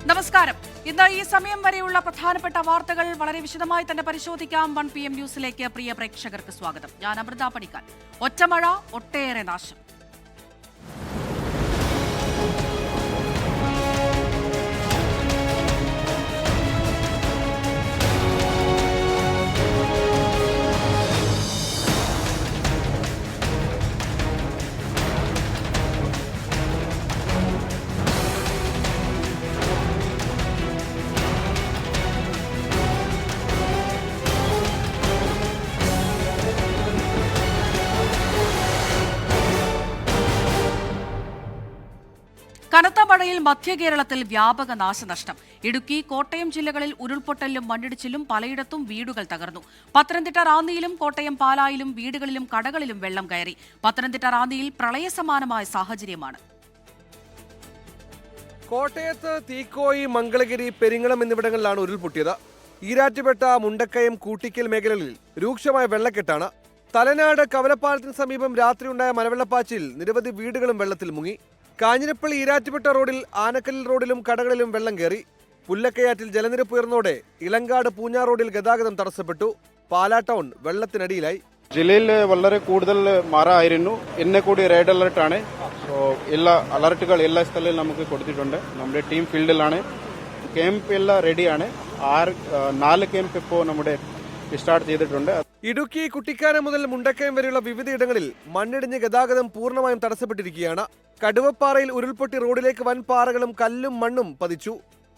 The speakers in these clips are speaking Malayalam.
നമസ്കാരം. ഇന്ന് ഈ സമയം വരെയുള്ള പ്രധാനപ്പെട്ട വാർത്തകൾ വളരെ വിശദമായി തന്നെ പരിശോധിക്കാം. 1 PM ന്യൂസിലേക്ക് പ്രിയ പ്രേക്ഷകർക്ക് സ്വാഗതം. ഞാൻ അമൃത പണിക്കാൽ. ഒറ്റമഴ, ഒട്ടേറെ നാശം. കനത്ത മഴയിൽ മധ്യകേരളത്തിൽ വ്യാപക നാശനഷ്ടം. ഇടുക്കി, കോട്ടയം ജില്ലകളിൽ ഉരുൾപൊട്ടലിലും മണ്ണിടിച്ചിലും പലയിടത്തും വീടുകൾ തകർന്നു. പത്തനംതിട്ട റാന്നിയിലും കോട്ടയം പാലായിലും വീടുകളിലും കടകളിലും വെള്ളം കയറി. പത്തനംതിട്ട റാന്നിയിൽ പ്രളയസമാനമായ സാഹചര്യമാണ്. കോട്ടയത്ത് തീക്കോയി, മംഗളഗിരി, പെരിങ്ങളം എന്നിവിടങ്ങളിലാണ് ഉരുൾപൊട്ടിയത്. ഈരാറ്റുപേട്ട, മുണ്ടക്കയം, കൂട്ടിക്കൽ മേഖലകളിൽ രൂക്ഷമായ വെള്ളക്കെട്ടാണ്. തലനാട് കവലപ്പാലത്തിന് സമീപം രാത്രിയുണ്ടായ മലവെള്ളപ്പാച്ചിൽ നിരവധി വീടുകളും വെള്ളത്തിൽ മുങ്ങി. കാഞ്ഞിരപ്പള്ളി ഈരാറ്റുപേട്ട റോഡിൽ ആനക്കല്ലിൽ റോഡിലും കടകളിലും വെള്ളം കയറി. പുല്ലക്കയാറ്റിൽ ജലനിരപ്പ് ഉയർന്നതോടെ ഇളങ്കാട് പൂഞ്ഞാർ റോഡിൽ ഗതാഗതം തടസ്സപ്പെട്ടു. പാലാ ടൗൺ വെള്ളത്തിനടിയിലായി. ജില്ലയിൽ വളരെ കൂടുതൽ മഴ ആയിരുന്നു. ഇന്ന് കൂടി റെഡ് അലർട്ടാണ്. എല്ലാ അലർട്ടുകൾ എല്ലാ സ്ഥലങ്ങളിലും നമുക്ക് കൊടുത്തിട്ടുണ്ട്. നമ്മുടെ ടീം ഫീൽഡിലാണ്. ക്യാമ്പ് എല്ലാം റെഡിയാണ്. 4 ക്യാമ്പ് ഇപ്പോൾ നമ്മുടെ സ്റ്റാർട്ട് ചെയ്തിട്ടുണ്ട്. ഇടുക്കി, കുട്ടിക്കാനം മുതൽ മുണ്ടക്കയം വരെയുള്ള വിവിധയിടങ്ങളിൽ മണ്ണിടിഞ്ഞ് ഗതാഗതം പൂർണ്ണമായും തടസ്സപ്പെട്ടിരിക്കുകയാണ്. കടുവപ്പാറയിൽ ഉരുൾപൊട്ടി റോഡിലേക്ക് വൻ പാറകളും കല്ലും മണ്ണും പതിച്ചു.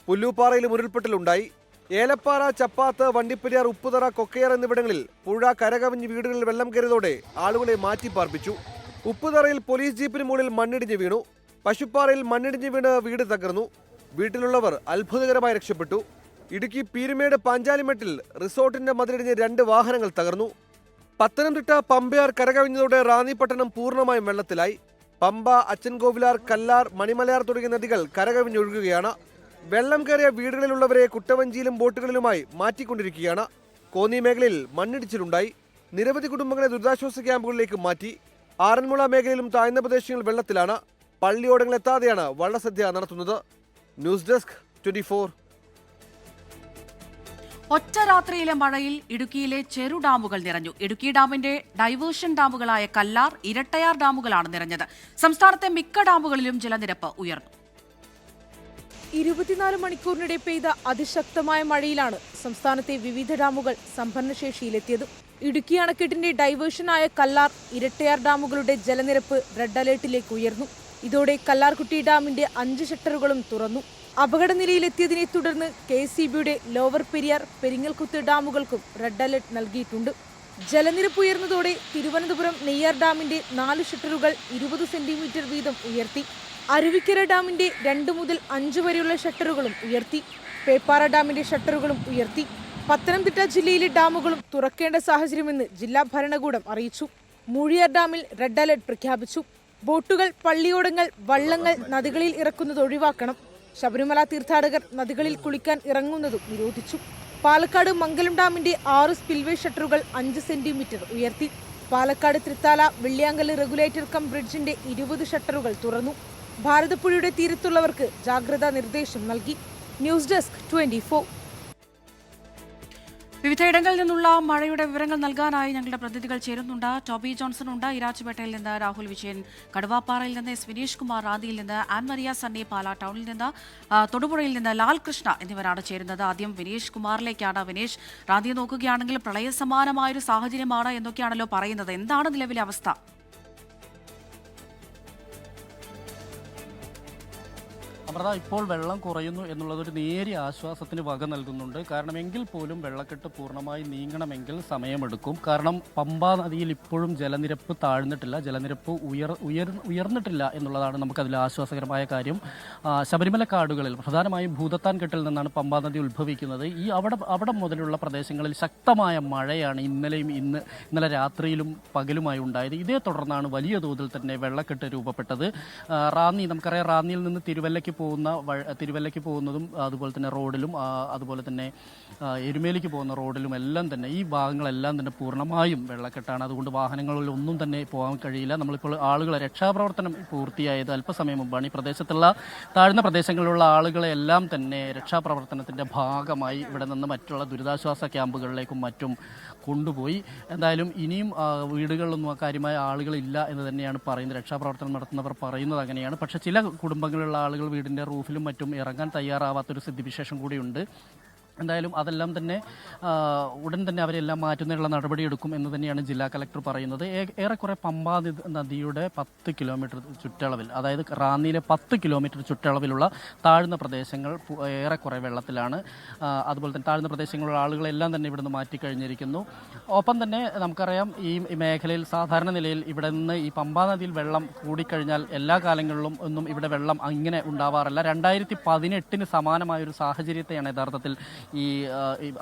പുല്ലൂപ്പാറയിലും ഉരുൾപൊട്ടലുണ്ടായി. ഏലപ്പാറ, ചപ്പാത്ത്, വണ്ടിപ്പെരിയാർ, ഉപ്പുതറ, കൊക്കയാർ എന്നിവിടങ്ങളിൽ പുഴ കരകവിഞ്ഞ് വീടുകളിൽ വെള്ളം കയറിയതോടെ ആളുകളെ മാറ്റിപ്പാർപ്പിച്ചു. ഉപ്പുതറയിൽ പോലീസ് ജീപ്പിന് മുകളിൽ മണ്ണിടിഞ്ഞ് വീണു. പശുപ്പാറയിൽ മണ്ണിടിഞ്ഞ് വീണ് വീട് തകർന്നു. വീട്ടിലുള്ളവർ അത്ഭുതകരമായി രക്ഷപ്പെട്ടു. ഇടുക്കി പീരുമേട് പാഞ്ചാലിമെട്ടിൽ റിസോർട്ടിന്റെ മതിലിടിഞ്ഞ് 2 വാഹനങ്ങൾ തകർന്നു. പത്തനംതിട്ട പമ്പയാർ കരകവിഞ്ഞതോടെ റാന്നി പട്ടണം പൂർണ്ണമായും വെള്ളത്തിലായി. പമ്പ, അച്ചൻകോവിലാർ, കല്ലാർ, മണിമലയാർ തുടങ്ങിയ നദികൾ കരകവിഞ്ഞൊഴുകുകയാണ്. വെള്ളം കയറിയ വീടുകളിലുള്ളവരെ കുട്ടവഞ്ചിയിലും ബോട്ടുകളിലുമായി മാറ്റിക്കൊണ്ടിരിക്കുകയാണ്. കോന്നി മേഖലയിൽ മണ്ണിടിച്ചിലുണ്ടായി. നിരവധി കുടുംബങ്ങളെ ദുരിതാശ്വാസ ക്യാമ്പുകളിലേക്ക് മാറ്റി. ആറന്മുള മേഖലയിലും താഴ്ന്ന പ്രദേശങ്ങൾ വെള്ളത്തിലാണ്. പള്ളിയോടങ്ങളെത്താതെയാണ് വള്ളസദ്യ നടത്തുന്നത്. News desk 24. ഒറ്റ രാത്രിയിലെ മഴയിൽ ഇടുക്കിയിലെ ചെറു ഡാമുകൾ നിറഞ്ഞു. ഇടുക്കി ഡാമിന്റെ ഡൈവേർഷൻ ഡാമുകളായ കല്ലാർ, ഇരട്ടയാർ ഡാമുകളാണ് നിറഞ്ഞത്. സംസ്ഥാനത്തെ മിക്ക ഡാമുകളിലും ജലനിരപ്പ് ഉയർന്നു. 24 മണിക്കൂറിനിടെ പെയ്ത അതിശക്തമായ മഴയിലാണ് സംസ്ഥാനത്തെ വിവിധ ഡാമുകൾ സംഭരണശേഷിയിലെത്തിയത്. ഇടുക്കി അണക്കെട്ടിന്റെ ഡൈവേർഷനായ കല്ലാർ, ഇരട്ടയാർ ഡാമുകളുടെ ജലനിരപ്പ് റെഡ് അലേർട്ടിലേക്ക് ഉയർന്നു. ഇതോടെ കല്ലാർകുട്ടി ഡാമിന്റെ 5 ഷട്ടറുകളും തുറന്നു. അപകടനിലയിലെത്തിയതിനെ തുടർന്ന് KCBയുടെ ലോവർ പെരിയാർ, പെരിങ്ങൽകുത്ത് ഡാമുകൾക്കും റെഡ് അലർട്ട് നൽകിയിട്ടുണ്ട്. ജലനിരപ്പ് ഉയർന്നതോടെ തിരുവനന്തപുരം നെയ്യാർ ഡാമിന്റെ 4 ഷട്ടറുകൾ 20 സെന്റിമീറ്റർ വീതം ഉയർത്തി. അരുവിക്കര ഡാമിന്റെ 2 മുതൽ 5 വരെയുള്ള ഷട്ടറുകളും ഉയർത്തി. പേപ്പാറ ഡാമിന്റെ ഷട്ടറുകളും ഉയർത്തി. പത്തനംതിട്ട ജില്ലയിലെ ഡാമുകളും തുറക്കേണ്ട സാഹചര്യമെന്ന് ജില്ലാ ഭരണകൂടം അറിയിച്ചു. മൂഴിയാർ ഡാമിൽ റെഡ് അലർട്ട് പ്രഖ്യാപിച്ചു. ബോട്ടുകൾ, പള്ളിയോടങ്ങൾ, വള്ളങ്ങൾ നദികളിൽ ഇറക്കുന്നത് ഒഴിവാക്കണം. ശബരിമല തീർത്ഥാടകർ നദികളിൽ കുളിക്കാൻ ഇറങ്ങുന്നതും നിരോധിച്ചു. പാലക്കാട് മംഗലം ഡാമിന്റെ 6 സ്പിൽവേ ഷട്ടറുകൾ 5 സെന്റിമീറ്റർ ഉയർത്തി. പാലക്കാട് തൃത്താല വെള്ളിയാങ്കല് റെഗുലേറ്റർ കം ബ്രിഡ്ജിന്റെ 20 ഷട്ടറുകൾ തുറന്നു. ഭാരതപ്പുഴയുടെ തീരത്തുള്ളവർക്ക് ജാഗ്രതാ നിർദ്ദേശം നൽകി. News desk 24. വിവിധയിടങ്ങളിൽ നിന്നുള്ള മഴയുടെ വിവരങ്ങൾ നൽകാനായി ഞങ്ങളുടെ പ്രതിനിധികൾ ചേരുന്നുണ്ട്. ടോബി ജോൺസൺ ഉണ്ട് ഈരാറ്റുപേട്ടയിൽ നിന്ന്, രാഹുൽ വിജയൻ കടുവാപ്പാറയിൽ നിന്ന്, എസ് വിനീഷ് കുമാർ റാന്നിയിൽ നിന്ന്, ആൻ മരിയ സണ്ണി പാലാ ടൗണിൽ നിന്ന്, തൊടുപുഴയിൽ നിന്ന് ലാൽ കൃഷ്ണ എന്നിവരാണ് ചേരുന്നത്. ആദ്യം വിനീഷ് കുമാറിലേക്കാണ്. വിനീഷ്, റാന്നിയെ നോക്കുകയാണെങ്കിൽ പ്രളയസമാനമായൊരു സാഹചര്യമാണ് എന്നൊക്കെയാണല്ലോ പറയുന്നത്. എന്താണ് നിലവിലെ അവസ്ഥ? അമൃത, ഇപ്പോൾ വെള്ളം കുറയുന്നു എന്നുള്ളതൊരു നേരിയ ആശ്വാസത്തിന് വക നൽകുന്നുണ്ട്. കാരണം എങ്കിൽ പോലും വെള്ളക്കെട്ട് പൂർണ്ണമായി നീങ്ങണമെങ്കിൽ സമയമെടുക്കും. കാരണം പമ്പാ നദിയിൽ ഇപ്പോഴും ജലനിരപ്പ് താഴ്ന്നിട്ടില്ല, ജലനിരപ്പ് ഉയർന്നിട്ടില്ല എന്നുള്ളതാണ് നമുക്കതിൽ ആശ്വാസകരമായ കാര്യം. ശബരിമല കാടുകളിൽ പ്രധാനമായും ഭൂതത്താൻ കെട്ടിൽ നിന്നാണ് പമ്പാ നദി ഉത്ഭവിക്കുന്നത്. ഈ അവിടെ മുതലുള്ള പ്രദേശങ്ങളിൽ ശക്തമായ മഴയാണ് ഇന്നലെ രാത്രിയിലും പകലുമായി ഉണ്ടായത്. ഇതേ തുടർന്നാണ് വലിയ തോതിൽ തന്നെ വെള്ളക്കെട്ട് രൂപപ്പെട്ടത്. റാന്നി, നമുക്കറിയാം, റാന്നിയിൽ നിന്ന് തിരുവല്ലയ്ക്ക് തിരുവല്ലയ്ക്ക് പോകുന്നതും അതുപോലെ തന്നെ റോഡിലും അതുപോലെ തന്നെ എരുമേലിക്ക് പോകുന്ന റോഡിലും എല്ലാം തന്നെ ഈ ഭാഗങ്ങളെല്ലാം തന്നെ പൂർണ്ണമായും വെള്ളക്കെട്ടാണ്. അതുകൊണ്ട് വാഹനങ്ങളിലൊന്നും തന്നെ പോകാൻ കഴിയില്ല. നമ്മളിപ്പോൾ ആളുകളെ രക്ഷാപ്രവർത്തനം പൂർത്തിയായത് അല്പസമയം മുമ്പാണ്. ഈ പ്രദേശത്തുള്ള താഴ്ന്ന പ്രദേശങ്ങളിലുള്ള ആളുകളെ എല്ലാം തന്നെ രക്ഷാപ്രവർത്തനത്തിൻ്റെ ഭാഗമായി ഇവിടെ നിന്ന് മറ്റുള്ള ദുരിതാശ്വാസ ക്യാമ്പുകളിലേക്കും മറ്റും കൊണ്ടുപോയി. എന്തായാലും ഇനിയും വീടുകളിലൊന്നും കാര്യമായ ആളുകളില്ല എന്ന് തന്നെയാണ് പറയുന്നത്. രക്ഷാപ്രവർത്തനം നടത്തുന്നവർ പറയുന്നത് അങ്ങനെയാണ്. പക്ഷേ ചില കുടുംബങ്ങളിലുള്ള ആളുകൾ വീടിൻ്റെ റൂഫിലും മറ്റും ഇറങ്ങാൻ തയ്യാറാവാത്തൊരു സ്ഥിതിവിശേഷം കൂടിയുണ്ട്. എന്തായാലും അതെല്ലാം തന്നെ ഉടൻ തന്നെ അവരെല്ലാം മാറ്റുന്നതിനുള്ള നടപടിയെടുക്കും എന്ന് തന്നെയാണ് ജില്ലാ കലക്ടർ പറയുന്നത്. ഏറെക്കുറെ പമ്പാ നദിയുടെ 10 കിലോമീറ്റർ ചുറ്റളവിൽ, അതായത് റാന്നിയിലെ 10 കിലോമീറ്റർ ചുറ്റളവിലുള്ള താഴ്ന്ന പ്രദേശങ്ങൾ ഏറെക്കുറെ വെള്ളത്തിലാണ്. അതുപോലെ തന്നെ താഴ്ന്ന പ്രദേശങ്ങളിലുള്ള ആളുകളെല്ലാം തന്നെ ഇവിടുന്ന് മാറ്റിക്കഴിഞ്ഞിരിക്കുന്നു. ഒപ്പം തന്നെ നമുക്കറിയാം ഈ മേഖലയിൽ സാധാരണ നിലയിൽ ഇവിടെ നിന്ന് ഈ പമ്പാ നദിയിൽ വെള്ളം കൂടിക്കഴിഞ്ഞാൽ എല്ലാ കാലങ്ങളിലും ഒന്നും ഇവിടെ വെള്ളം അങ്ങനെ ഉണ്ടാവാറില്ല. 2018 സമാനമായൊരു സാഹചര്യത്തെയാണ് യഥാർത്ഥത്തിൽ ഈ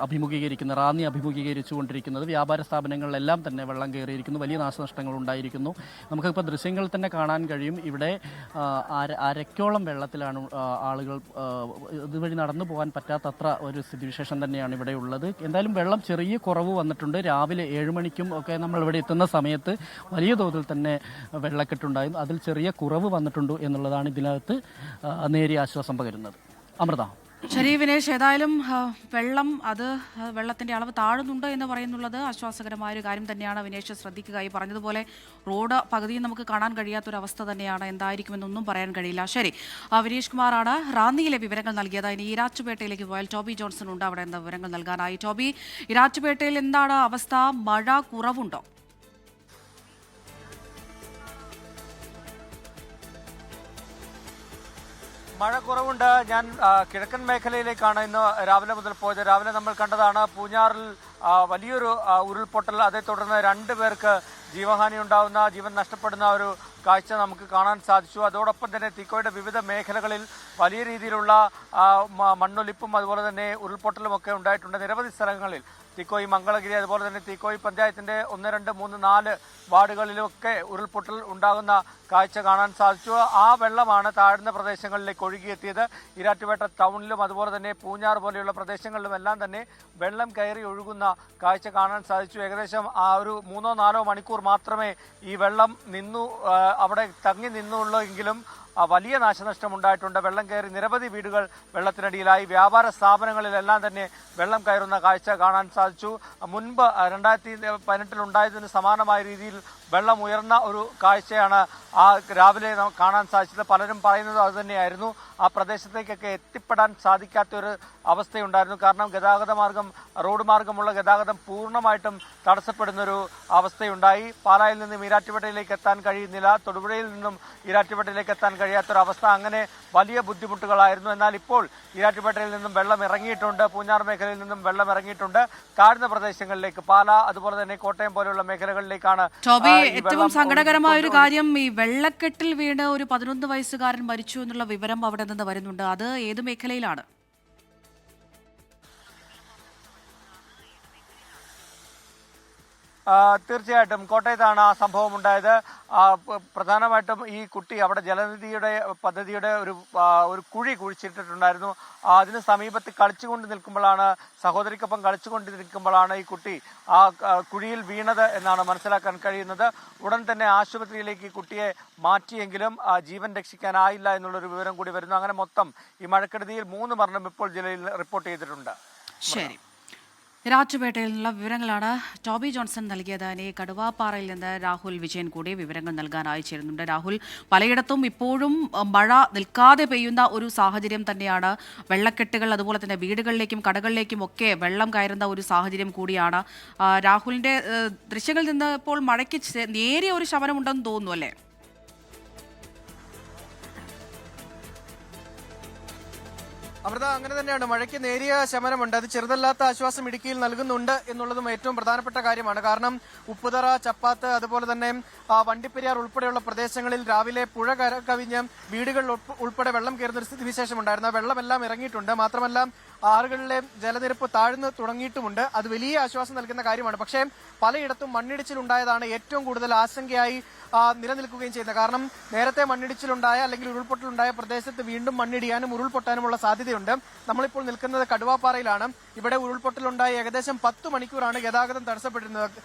റാന്നി അഭിമുഖീകരിച്ചുകൊണ്ടിരിക്കുന്നത്. വ്യാപാര സ്ഥാപനങ്ങളിലെല്ലാം തന്നെ വെള്ളം കയറിയിരിക്കുന്നു, വലിയ നാശനഷ്ടങ്ങൾ ഉണ്ടായിരിക്കുന്നു. നമുക്കിപ്പോൾ ദൃശ്യങ്ങളിൽ തന്നെ കാണാൻ കഴിയും. ഇവിടെ അരക്കോളം വെള്ളത്തിലാണ് ആളുകൾ ഇതുവഴി നടന്നു പോകാൻ പറ്റാത്തത്ര ഒരു സ്ഥിതിവിശേഷം തന്നെയാണ് ഇവിടെ ഉള്ളത്. എന്തായാലും വെള്ളം ചെറിയ കുറവ് വന്നിട്ടുണ്ട്. രാവിലെ 7 മണിക്കും ഒക്കെ നമ്മൾ ഇവിടെ എത്തുന്ന സമയത്ത് വലിയ തോതിൽ തന്നെ വെള്ളക്കെട്ടുണ്ടായിരുന്നു. അതിൽ ചെറിയ കുറവ് വന്നിട്ടുണ്ട് എന്നുള്ളതാണ് ഇതിനകത്ത് നേരിയ ആശ്വാസം പകരുന്നത്. അമൃത. ശരി വിനേഷ്, ഏതായാലും വെള്ളത്തിന്റെ അളവ് താഴുന്നുണ്ട് എന്ന് പറയുന്നുള്ളത് ആശ്വാസകരമായ ഒരു കാര്യം തന്നെയാണ്. വിനേഷ് ശ്രദ്ധിക്കുക. ഈ പറഞ്ഞതുപോലെ റോഡ് പകുതിയും നമുക്ക് കാണാൻ കഴിയാത്തൊരവസ്ഥ തന്നെയാണ്. എന്തായിരിക്കുമെന്നൊന്നും പറയാൻ കഴിയില്ല. ശരി, വിനേഷ് കുമാറാണ് റാന്നിയിലെ വിവരങ്ങൾ നൽകിയത്. ഇനി ഈരാറ്റുപേട്ടയിലേക്ക് പോയാൽ ടോബി ജോൺസൺ ഉണ്ട് അവിടെ എന്താ വിവരങ്ങൾ നൽകാനായി. ടോബി, ഈരാറ്റുപേട്ടയിൽ എന്താണ് അവസ്ഥ? മഴ കുറവുണ്ടോ? മഴ കുറവുണ്ട്. ഞാൻ കിഴക്കൻ മേഖലയിലേക്കാണ് ഇന്ന് രാവിലെ മുതൽ പോയത്. രാവിലെ നമ്മൾ കണ്ടതാണ് പൂഞ്ഞാറിൽ വലിയൊരു ഉരുൾപൊട്ടൽ, അതേ തുടർന്ന് 2 പേർക്ക് ജീവൻ നഷ്ടപ്പെടുന്ന ഒരു കാഴ്ച നമുക്ക് കാണാൻ സാധിച്ചു. അതോടൊപ്പം തന്നെ തീക്കോയുടെ വിവിധ മേഖലകളിൽ വലിയ രീതിയിലുള്ള മണ്ണൊലിപ്പും അതുപോലെ തന്നെ ഉരുൾപൊട്ടലും ഒക്കെ ഉണ്ടായിട്ടുണ്ട്. നിരവധി സ്ഥലങ്ങളിൽ തീക്കോയി മംഗളഗിരി അതുപോലെ തന്നെ തീക്കോയി പഞ്ചായത്തിന്റെ 1, 2, 3, 4 വാർഡുകളിലൊക്കെ ഉരുൾപൊട്ടൽ ഉണ്ടാകുന്ന കാഴ്ച കാണാൻ സാധിച്ചു. ആ വെള്ളമാണ് താഴ്ന്ന പ്രദേശങ്ങളിലേക്ക് ഒഴുകിയെത്തിയത്. ഈരാറ്റുപേട്ട ടൗണിലും അതുപോലെ തന്നെ പൂഞ്ഞാർ പോലെയുള്ള പ്രദേശങ്ങളിലും എല്ലാം തന്നെ വെള്ളം കയറി ഒഴുകുന്ന കാഴ്ച കാണാൻ സാധിച്ചു. ഏകദേശം ഒരു 3-4 മണിക്കൂർ മാത്രമേ ഈ വെള്ളം അവിടെ തങ്ങി നിന്നുള്ളൂ എങ്കിലും വലിയ നാശനഷ്ടം ഉണ്ടായിട്ടുണ്ട്. വെള്ളം കയറി നിരവധി വീടുകൾ വെള്ളത്തിനടിയിലായി. വ്യാപാര സ്ഥാപനങ്ങളിലെല്ലാം തന്നെ വെള്ളം കയറുന്ന കാഴ്ച കാണാൻ സാധിച്ചു. മുൻപ് 2018 ഉണ്ടായതിന് സമാനമായ രീതിയിൽ വെള്ളം ഉയർന്ന ഒരു കാഴ്ചയാണ് രാവിലെ കാണാൻ സാധിച്ചത്. പലരും പറയുന്നത് അതുതന്നെയായിരുന്നു. ആ പ്രദേശത്തേക്കൊക്കെ എത്തിപ്പെടാൻ സാധിക്കാത്തൊരു അവസ്ഥയുണ്ടായിരുന്നു. കാരണം റോഡ് മാർഗമുള്ള ഗതാഗതം പൂർണ്ണമായിട്ടും തടസ്സപ്പെടുന്നൊരു അവസ്ഥയുണ്ടായി. പാലായിൽ നിന്നും ഈരാറ്റുപേട്ടയിലേക്ക് എത്താൻ കഴിയുന്നില്ല, തൊടുപുഴയിൽ നിന്നും ഈരാറ്റുപേട്ടയിലേക്ക് എത്താൻ കഴിയാത്തൊരവസ്ഥ. അങ്ങനെ വലിയ ബുദ്ധിമുട്ടുകളായിരുന്നു. എന്നാൽ ഇപ്പോൾ ഈരാറ്റുപേട്ടയിൽ നിന്നും വെള്ളം ഇറങ്ങിയിട്ടുണ്ട്, പൂഞ്ഞാർ മേഖലയിൽ നിന്നും വെള്ളം ഇറങ്ങിയിട്ടുണ്ട്. താഴ്ന്ന പ്രദേശങ്ങളിലേക്ക് പാല അതുപോലെ തന്നെ കോട്ടയം പോലെയുള്ള മേഖലകളിലേക്കാണ്. ഏറ്റവും സങ്കടകരമായ ഒരു കാര്യം, ഈ വെള്ളക്കെട്ടിൽ വീണ് ഒരു 11 വയസ്സുകാരൻ മരിച്ചു എന്നുള്ള വിവരം അവിടെ നിന്ന് വരുന്നുണ്ട്. അത് ഏത് മേഖലയിലാണ്? തീർച്ചയായിട്ടും കോട്ടയത്താണ് ആ സംഭവം ഉണ്ടായത്. പ്രധാനമായിട്ടും ഈ കുട്ടി അവിടെ ജലനിധിയുടെ പദ്ധതിയുടെ ഒരു കുഴി കുഴിച്ചിട്ടിട്ടുണ്ടായിരുന്നു. അതിന് സമീപത്ത് സഹോദരിക്കൊപ്പം കളിച്ചുകൊണ്ട് നിൽക്കുമ്പോഴാണ് ഈ കുട്ടി ആ കുഴിയിൽ വീണത് എന്നാണ് മനസ്സിലാക്കാൻ കഴിയുന്നത്. ഉടൻ തന്നെ ആശുപത്രിയിലേക്ക് ഈ കുട്ടിയെ മാറ്റിയെങ്കിലും ജീവൻ രക്ഷിക്കാനായില്ല എന്നുള്ളൊരു വിവരം കൂടി വരുന്നു. അങ്ങനെ മൊത്തം ഈ മഴക്കെടുതിയിൽ 3 മരണം ഇപ്പോൾ ജില്ലയിൽ റിപ്പോർട്ട് ചെയ്തിട്ടുണ്ട്. ശരി, ഈരാറ്റുപേട്ടയിൽ നിന്നുള്ള വിവരങ്ങളാണ് ടോബി ജോൺസൺ നൽകിയത്. ഇനി കടുവാപ്പാറയിൽ നിന്ന് രാഹുൽ വിജയൻ കൂടി വിവരങ്ങൾ നൽകാനായി ചേരുന്നുണ്ട്. രാഹുൽ, പലയിടത്തും ഇപ്പോഴും മഴ നിൽക്കാതെ പെയ്യുന്ന ഒരു സാഹചര്യം തന്നെയാണ്. വെള്ളക്കെട്ടുകൾ അതുപോലെ തന്നെ വീടുകളിലേക്കും കടകളിലേക്കും ഒക്കെ വെള്ളം കയറുന്ന ഒരു സാഹചര്യം കൂടിയാണ്. രാഹുലിന്റെ ദൃശ്യങ്ങളിൽ നിന്ന് ഇപ്പോൾ മഴയ്ക്ക് നേരിയ ഒരു ശമനമുണ്ടെന്ന് തോന്നുന്നു അല്ലേ? അമൃത, അങ്ങനെ തന്നെയാണ്. മഴയ്ക്ക് നേരിയ ശമനമുണ്ട്. അത് ചെറുതല്ലാത്ത ആശ്വാസം ഇടുക്കിയിൽ നൽകുന്നുണ്ട് എന്നുള്ളതും ഏറ്റവും പ്രധാനപ്പെട്ട കാര്യമാണ്. കാരണം ഉപ്പുതറ, ചപ്പാത്ത് അതുപോലെ തന്നെ വണ്ടിപ്പെരിയാർ ഉൾപ്പെടെയുള്ള പ്രദേശങ്ങളിൽ രാവിലെ പുഴ കവിഞ്ഞ് വീടുകളിൽ ഉൾപ്പെടെ വെള്ളം കയറുന്ന ഒരു സ്ഥിതിവിശേഷം ഉണ്ടായിരുന്നു. വെള്ളമെല്ലാം ഇറങ്ങിയിട്ടുണ്ട്. മാത്രമല്ല ആറുകളിലെ ജലനിരപ്പ് താഴ്ന്നു തുടങ്ങിയിട്ടുമുണ്ട്. അത് വലിയ ആശ്വാസം നൽകുന്ന കാര്യമാണ്. പക്ഷേ പലയിടത്തും മണ്ണിടിച്ചിലുണ്ടായതാണ് ഏറ്റവും കൂടുതൽ ആശങ്കയായി നിലനിൽക്കുകയും ചെയ്യുന്നത്. കാരണം നേരത്തെ മണ്ണിടിച്ചിലുണ്ടായ അല്ലെങ്കിൽ ഉരുൾപൊട്ടലുണ്ടായ പ്രദേശത്ത് വീണ്ടും മണ്ണിടിയാനും ഉരുൾപൊട്ടാനുമുള്ള സാധ്യതയുണ്ട്. നമ്മളിപ്പോൾ നിൽക്കുന്നത് കടുവാപ്പാറയിലാണ്. ഇവിടെ ഉരുൾപൊട്ടലുണ്ടായ ഏകദേശം 10 മണിക്കൂറാണ് ഗതാഗതം തടസ്സപ്പെട്ടിരുന്നത്.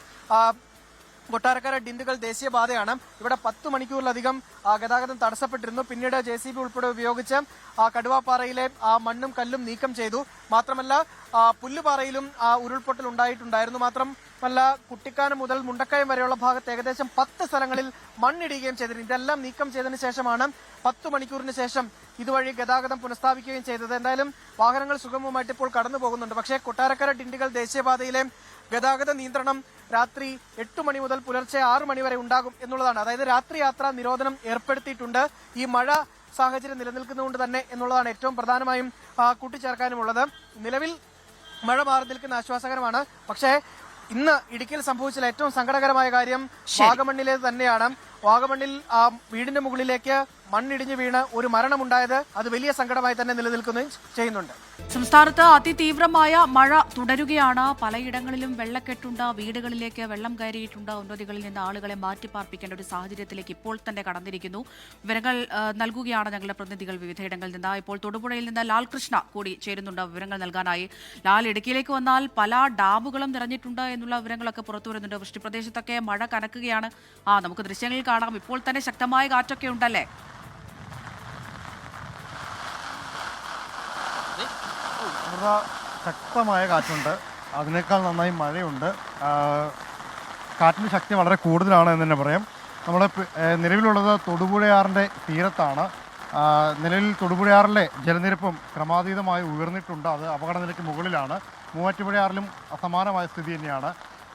കൊട്ടാരക്കര ഡിണ്ടുഗൽ ദേശീയപാതയാണ്. ഇവിടെ 10 മണിക്കൂറിലധികം ഗതാഗതം തടസ്സപ്പെട്ടിരുന്നു. പിന്നീട് JCB ഉൾപ്പെടെ ഉപയോഗിച്ച് കടുവാപ്പാറയിലെ മണ്ണും കല്ലും നീക്കം ചെയ്തു. മാത്രമല്ല പുല്ലുപാറയിലും ഉരുൾപൊട്ടൽ ഉണ്ടായിട്ടുണ്ടായിരുന്നു. മാത്രമല്ല കുട്ടിക്കാനം മുതൽ മുണ്ടക്കയം വരെയുള്ള ഭാഗത്ത് ഏകദേശം 10 സ്ഥലങ്ങളിൽ മണ്ണിടുകയും ചെയ്തിരുന്നു. ഇതെല്ലാം നീക്കം ചെയ്തതിനു ശേഷമാണ് 10 മണിക്കൂറിന് ശേഷം ഇതുവഴി ഗതാഗതം പുനഃസ്ഥാപിക്കുകയും ചെയ്തത്. എന്തായാലും വാഹനങ്ങൾ സുഗമമായിട്ട് ഇപ്പോൾ കടന്നു പോകുന്നുണ്ട്. പക്ഷേ കൊട്ടാരക്കര ഡിണ്ടുഗൽ ദേശീയപാതയിലെ ഗതാഗത നിയന്ത്രണം രാത്രി 8 മണി മുതൽ പുലർച്ചെ 6 മണി വരെ ഉണ്ടാകും എന്നുള്ളതാണ്. അതായത് രാത്രി യാത്രാ നിരോധനം ഏർപ്പെടുത്തിയിട്ടുണ്ട്. ഈ മഴ സാഹചര്യം നിലനിൽക്കുന്നതുകൊണ്ട് തന്നെ എന്നുള്ളതാണ് ഏറ്റവും പ്രധാനമായും കൂട്ടിച്ചേർക്കാനുമുള്ളത്. നിലവിൽ മഴ മാറി നിൽക്കുന്ന ആശ്വാസകരമാണ്. പക്ഷേ ഇന്ന് ഇടുക്കിയിൽ സംഭവിച്ച ഏറ്റവും സങ്കടകരമായ കാര്യം വാഗമണ്ണിലേത് തന്നെയാണ്. വാഗമണ്ണിൽ വീടിന്റെ മുകളിലേക്ക് മണ്ണിടിഞ്ഞു വീണ് ഒരു മരണമുണ്ടായത് അത് വലിയ സങ്കടമായി തന്നെ നിലനിൽക്കുകയും ചെയ്യുന്നുണ്ട്. സംസ്ഥാനത്ത് അതിതീവ്രമായ മഴ തുടരുകയാണ്. പലയിടങ്ങളിലും വെള്ളക്കെട്ടുണ്ട്, വീടുകളിലേക്ക് വെള്ളം കയറിയിട്ടുണ്ട്. ഉന്നതികളിൽ നിന്ന് ആളുകളെ മാറ്റിപ്പാർപ്പിക്കേണ്ട ഒരു സാഹചര്യത്തിലേക്ക് ഇപ്പോൾ തന്നെ കടന്നിരിക്കുന്നു. വിവരങ്ങൾ നൽകുകയാണ് ഞങ്ങളുടെ പ്രതിനിധികൾ വിവിധയിടങ്ങളിൽ നിന്ന്. ഇപ്പോൾ തൊടുപുഴയിൽ നിന്ന് ലാൽകൃഷ്ണ കൂടി ചേരുന്നുണ്ട് വിവരങ്ങൾ നൽകാനായി. ലാൽ, ഇടുക്കിയിലേക്ക് വന്നാൽ പല ഡാമുകളും നിറഞ്ഞിട്ടുണ്ട് എന്നുള്ള വിവരങ്ങളൊക്കെ പുറത്തു വരുന്നുണ്ട്. വൃഷ്ടിപ്രദേശത്തൊക്കെ മഴ കനക്കുകയാണ്. നമുക്ക് ദൃശ്യങ്ങളിൽ കാണാം. ഇപ്പോൾ തന്നെ ശക്തമായ കാറ്റൊക്കെ ഉണ്ടല്ലേ? ശക്തമായ കാറ്റുണ്ട്, അതിനേക്കാൾ നന്നായി മഴയുണ്ട്. കാറ്റിൻ്റെ ശക്തി വളരെ കൂടുതലാണ് എന്ന് തന്നെ പറയാം. നമ്മൾ നിലവിലുള്ളത് തൊടുപുഴയാറിൻ്റെ തീരത്താണ്. നിലവിൽ തൊടുപുഴയാറിലെ ജലനിരപ്പും ക്രമാതീതമായി ഉയർന്നിട്ടുണ്ട്. അത് അപകടനിലയ്ക്ക് മുകളിലാണ്. മൂവാറ്റുപുഴയാറിലും സമാനമായ സ്ഥിതി തന്നെയാണ്.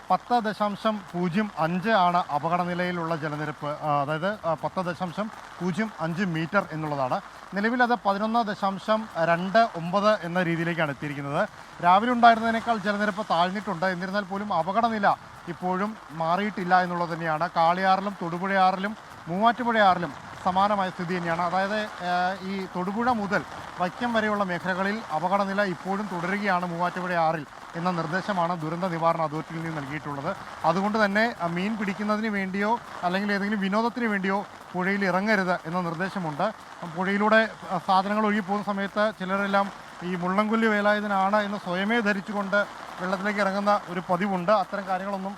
10.05 ആണ് അപകടനിലയിലുള്ള ജലനിരപ്പ്. അതായത് 10.05 മീറ്റർ എന്നുള്ളതാണ്. നിലവിൽ അത് 11.29 എന്ന രീതിയിലേക്കാണ് എത്തിയിരിക്കുന്നത്. രാവിലെ ഉണ്ടായിരുന്നതിനേക്കാൾ ജലനിരപ്പ് താഴ്ന്നിട്ടുണ്ട്. എന്നിരുന്നാൽ പോലും അപകടനില ഇപ്പോഴും മാറിയിട്ടില്ല എന്നുള്ളത് തന്നെയാണ്. കാളിയാറിലും തൊടുപുഴയാറിലും മൂവാറ്റുപുഴയാറിലും സമാനമായ സ്ഥിതി തന്നെയാണ്. അതായത് ഈ തൊടുപുഴ മുതൽ വൈക്കം വരെയുള്ള മേഖലകളിൽ അപകടനില ഇപ്പോഴും തുടരുകയാണ് മൂവാറ്റുപുഴയാറിൽ എന്ന നിർദ്ദേശമാണ് ദുരന്ത നിവാരണ അതോറിറ്റിയിൽ നിന്ന് നൽകിയിട്ടുള്ളത്. അതുകൊണ്ട് തന്നെ മീൻ പിടിക്കുന്നതിന് വേണ്ടിയോ അല്ലെങ്കിൽ ഏതെങ്കിലും വിനോദത്തിന് വേണ്ടിയോ പുഴയിൽ ഇറങ്ങരുത് എന്ന നിർദ്ദേശമുണ്ട്. പുഴയിലൂടെ സാധനങ്ങൾ ഒഴുകി പോകുന്ന സമയത്ത് ചിലരെല്ലാം ഈ മുള്ളൻകൊല്ലി വേലായുധനാണ് എന്ന് സ്വയമേ ധരിച്ചുകൊണ്ട് വെള്ളത്തിലേക്ക് ഇറങ്ങുന്ന ഒരു പതിവുണ്ട്. അത്തരം കാര്യങ്ങളൊന്നും